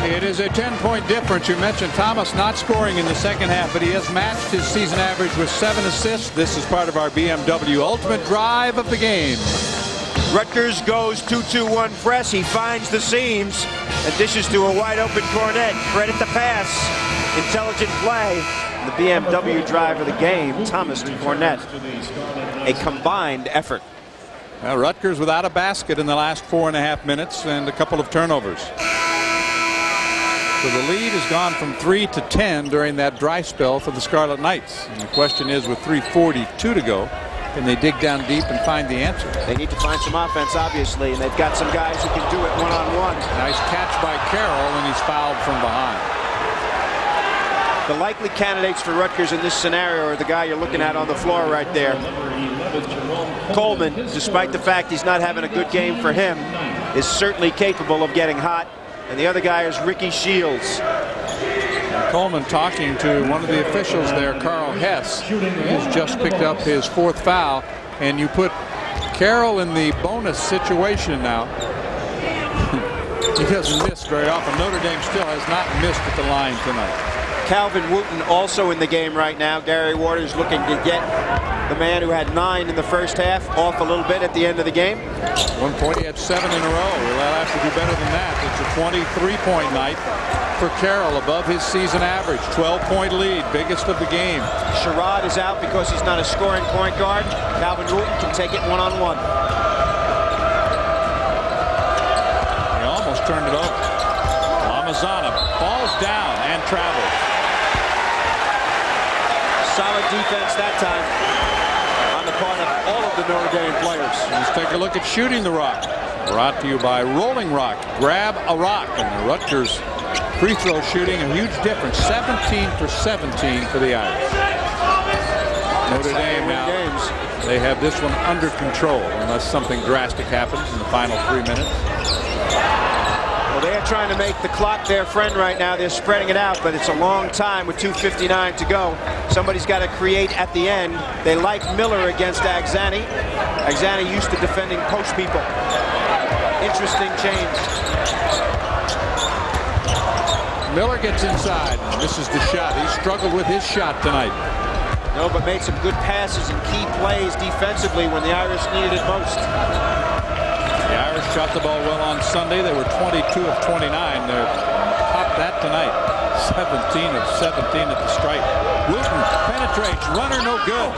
It is a 10-point difference. You mentioned Thomas not scoring in the second half, but he has matched his season average with 7 assists. This is part of our BMW Ultimate Drive of the game. Rutgers goes 2-2-1 press. He finds the seams and dishes to a wide open Cornet. Credit the pass. Intelligent play. The BMW drive of the game, Thomas to Cornet. A combined effort. Well, Rutgers without a basket in the last 4.5 minutes and a couple of turnovers. So the lead has gone from 3 to 10 during that dry spell for the Scarlet Knights. And the question is, with 3:42 to go, can they dig down deep and find the answer? They need to find some offense, obviously, and they've got some guys who can do it one-on-one. Nice catch by Carroll, and he's fouled from behind. The likely candidates for Rutgers in this scenario are the guy you're looking at on the floor right there. Coleman, despite the fact he's not having a good game for him, is certainly capable of getting hot. And the other guy is Ricky Shields. Coleman talking to one of the officials there, Carl Hess. He has just picked up his 4th foul. And you put Carroll in the bonus situation now. He doesn't miss very often. Notre Dame still has not missed at the line tonight. Calvin Wooten also in the game right now. Gary Waters looking to get the man who had 9 in the first half off a little bit at the end of the game. At one point he had 7 in a row. He'll have to do better than that. It's a 23-point night for Carroll, above his season average. 12-point lead, biggest of the game. Sherrod is out because he's not a scoring point guard. Calvin Wooten can take it one-on-one. He almost turned it over. Lamizana falls down and travels. Solid defense that time on the part of all of the Notre Dame players. Let's take a look at Shooting the Rock. Brought to you by Rolling Rock. Grab a rock. And the Rutgers free throw shooting, a huge difference. 17 for 17 for the Irish. Notre Dame now, they have this one under control unless something drastic happens in the final 3 minutes. Well, they are trying to make the clock their friend right now. They're spreading it out, but it's a long time with 2:59 to go. Somebody's got to create at the end. They like Miller against Agzani. Agzani used to defending post people. Interesting change. Miller gets inside. This is the shot. He struggled with his shot tonight. No, but made some good passes and key plays defensively when the Irish needed it most. The Irish shot the ball well on Sunday. They were 22 of 29. They're topped that tonight. 17 of 17 at the stripe. Wooten penetrates. Runner no good.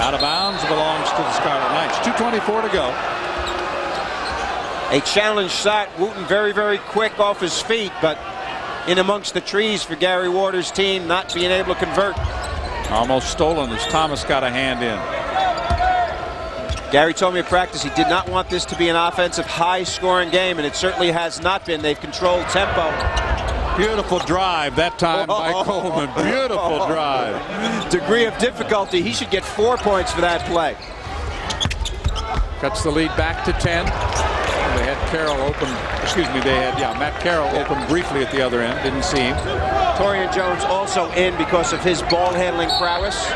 Out of bounds, belongs to the Scarlet Knights. 2:24 to go. A challenge shot. Wooten very, very quick off his feet, but in amongst the trees for Gary Waters' team, not being able to convert. Almost stolen as Thomas got a hand in. Gary told me at practice he did not want this to be an offensive high-scoring game, and it certainly has not been. They've controlled tempo. Beautiful drive that time by Coleman. Beautiful drive. Degree of difficulty. He should get 4 points for that play. Cuts the lead back to 10. They had Carroll open. Excuse me. They had Matt Carroll open briefly at the other end. Didn't see him. Torian Jones also in because of his ball handling prowess.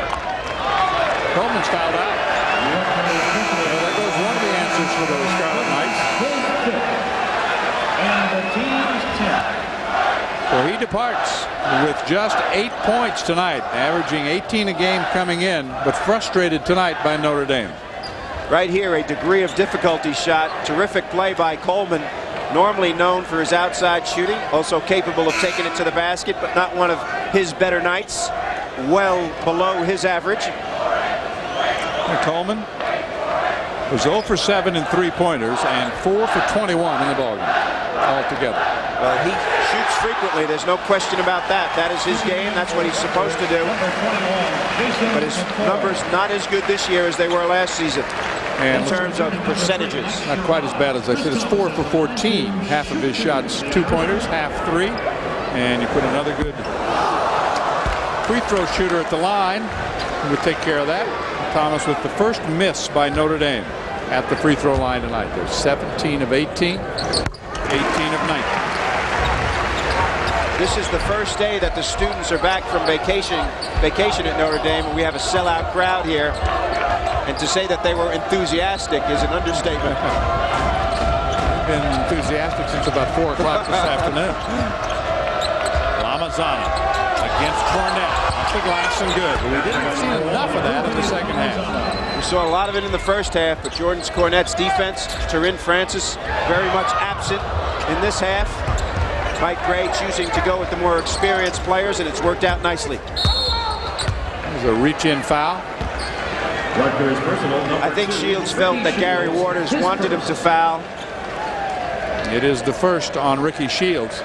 Coleman's fouled out. Well, there goes one of the answers for the Scarlet Knights. And the team's 10. So he departs with just 8 points tonight, averaging 18 a game coming in, but frustrated tonight by Notre Dame. Right here, a degree of difficulty shot. Terrific play by Coleman. Normally known for his outside shooting. Also capable of taking it to the basket, but not one of his better nights. Well below his average. Coleman was 0 for 7 in three-pointers and 4 for 21 in the ballgame altogether. Well, he shoots frequently. There's no question about that. That is his game. That's what he's supposed to do. But his numbers not as good this year as they were last season in terms of percentages. Not quite as bad as I said. It's 4 for 14. Half of his shots two-pointers, half three. And you put another good free throw shooter at the line. He would take care of that. Thomas with the first miss by Notre Dame at the free throw line tonight. They're 17 of 18, 18 of 19. This is the first day that the students are back from vacation at Notre Dame, and we have a sellout crowd here. And to say that they were enthusiastic is an understatement. Been enthusiastic since about 4 o'clock this afternoon. Lamizana against Cornette. Off the glass and good. But we didn't see enough of that in the second half. We saw a lot of it in the first half, but Jordan Cornette's defense, Turin Francis, very much absent in this half. Mike Gray choosing to go with the more experienced players, and it's worked out nicely. There's a reach-in foul. I think Shields felt that Gary Waters wanted him to foul. It is the first on Ricky Shields.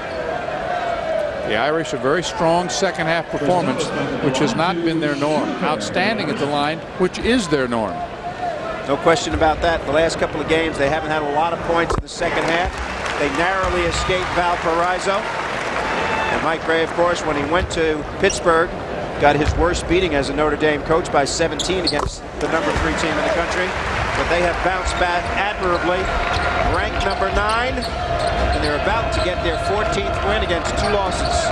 The Irish, a very strong second half performance, which has not been their norm. Outstanding at the line, which is their norm. No question about that. The last couple of games, they haven't had a lot of points in the second half. They narrowly escaped Valparaiso. And Mike Gray, of course, when he went to Pittsburgh, got his worst beating as a Notre Dame coach by 17 against the #3 team in the country. But they have bounced back admirably, ranked #9, and they're about to get their 14th win against 2 losses.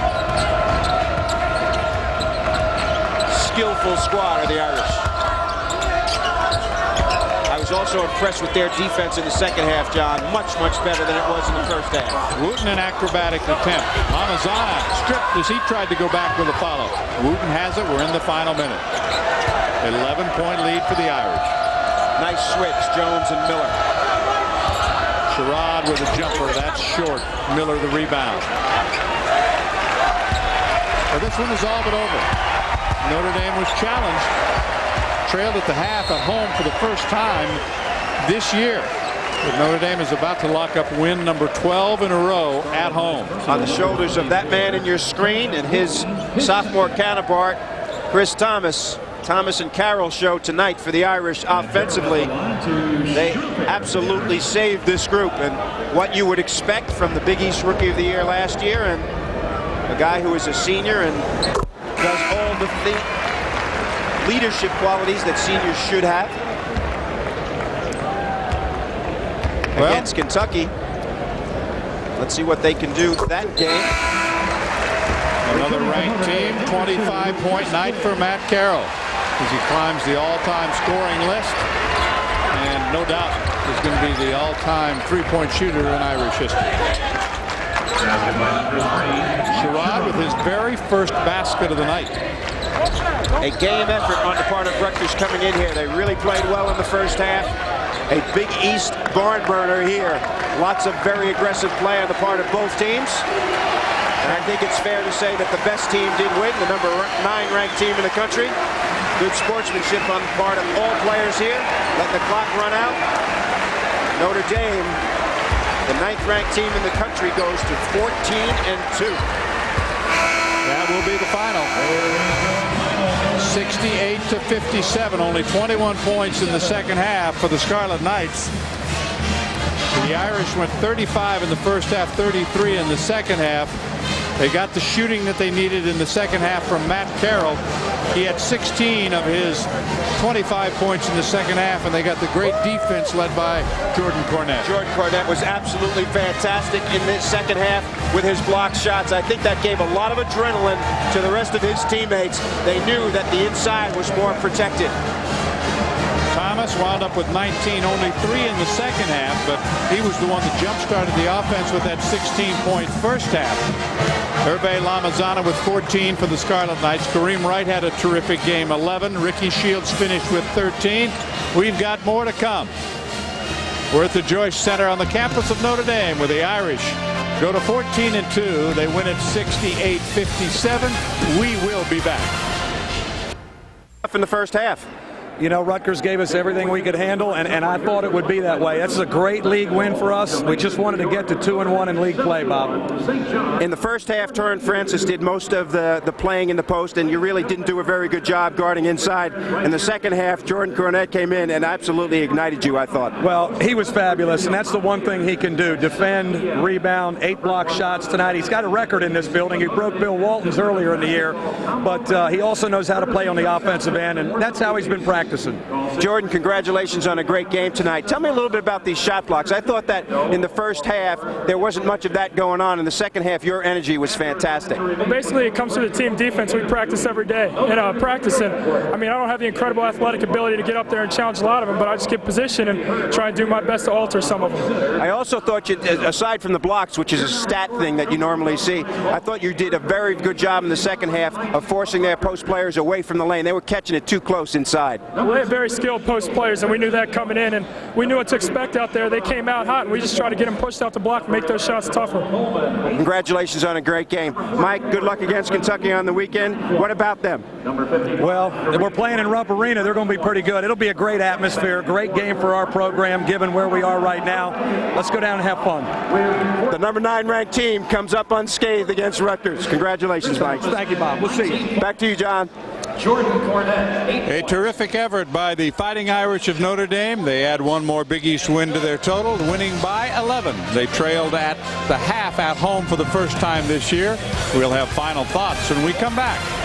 Skillful squad are the Irish. I was also impressed with their defense in the second half, John. Much, much better than it was in the first half. Wooten an acrobatic attempt. Lamizana stripped as he tried to go back with a follow. Wooten has it. We're in the final minute. 11-point lead for the Irish. Nice switch, Jones and Miller. Sherrod with a jumper. That's short. Miller the rebound. Well, this one is all but over. Notre Dame was challenged. Trailed at the half at home for the first time this year. But Notre Dame is about to lock up win number 12 in a row at home. On the shoulders of that man in your screen and his sophomore counterpart, Chris Thomas. Thomas and Carroll show tonight for the Irish offensively. They absolutely saved this group, and what you would expect from the Big East Rookie of the Year last year, and a guy who is a senior and does all the leadership qualities that seniors should have. Well, against Kentucky. Let's see what they can do that game. Another ranked team, 25-point night for Matt Carroll as he climbs the all-time scoring list, and no doubt is going to be the all-time three-point shooter in Irish history. Sherrod with his very first basket of the night. A game effort on the part of Rutgers coming in here. They really played well in the first half. A Big East barn burner here. Lots of very aggressive play on the part of both teams. And I think it's fair to say that the best team did win, the #9 ranked team in the country. Good sportsmanship on the part of all players here. Let the clock run out. Notre Dame, the 9th ranked team in the country, goes to 14-2. That will be the final. 68-57, only 21 points in the second half for the Scarlet Knights. The Irish went 35 in the first half, 33 in the second half. They got the shooting that they needed in the second half from Matt Carroll. He had 16 of his 25 points in the second half, and they got the great defense led by Jordan Cornette. Jordan Cornette was absolutely fantastic in this second half with his block shots. I think that gave a lot of adrenaline to the rest of his teammates. They knew that the inside was more protected. Thomas wound up with 19, only 3 in the second half, but he was the one that jump-started the offense with that 16-point first half. Herve Lamizana with 14 for the Scarlet Knights. Kareem Wright had a terrific game, 11. Ricky Shields finished with 13. We've got more to come. We're at the Joyce Center on the campus of Notre Dame, where the Irish go to 14-2. They win at 68-57. We will be back. In the first half. You know, Rutgers gave us everything we could handle, and I thought it would be that way. This is a great league win for us. We just wanted to get to 2-1 in league play, Bob. In the first half, Turin Francis did most of the playing in the post, and you really didn't do a very good job guarding inside. In the second half, Jordan Cornette came in and absolutely ignited you, I thought. Well, he was fabulous, and that's the one thing he can do. Defend, rebound, 8 block shots tonight. He's got a record in this building. He broke Bill Walton's earlier in the year, but he also knows how to play on the offensive end, and that's how he's been practicing. practicing. Jordan, congratulations on a great game tonight. Tell me a little bit about these shot blocks. I thought that in the first half there wasn't much of that going on. In the second half, your energy was fantastic. Well, basically, it comes to the team defense. We practice every day. And practicing, I mean, I don't have the incredible athletic ability to get up there and challenge a lot of them, but I just get position and try and do my best to alter some of them. I also thought you, aside from the blocks, which is a stat thing that you normally see, I thought you did a very good job in the second half of forcing their post players away from the lane. They were catching it too close inside. Well, they have very skilled post players, and we knew that coming in, and we knew what to expect out there. They came out hot, and we just tried to get them pushed out the block and make those shots tougher. Congratulations on a great game. Mike, good luck against Kentucky on the weekend. What about them? Well, we're playing in Rupp Arena. They're going to be pretty good. It'll be a great atmosphere, great game for our program, given where we are right now. Let's go down and have fun. The number 9 ranked team comes up unscathed against Rutgers. Congratulations, Mike. Thank you, Bob. We'll see you. Back to you, John. Jordan Cornette. A terrific effort by the Fighting Irish of Notre Dame. They add one more Big East win to their total, winning by 11. They trailed at the half at home for the first time this year. We'll have final thoughts when we come back.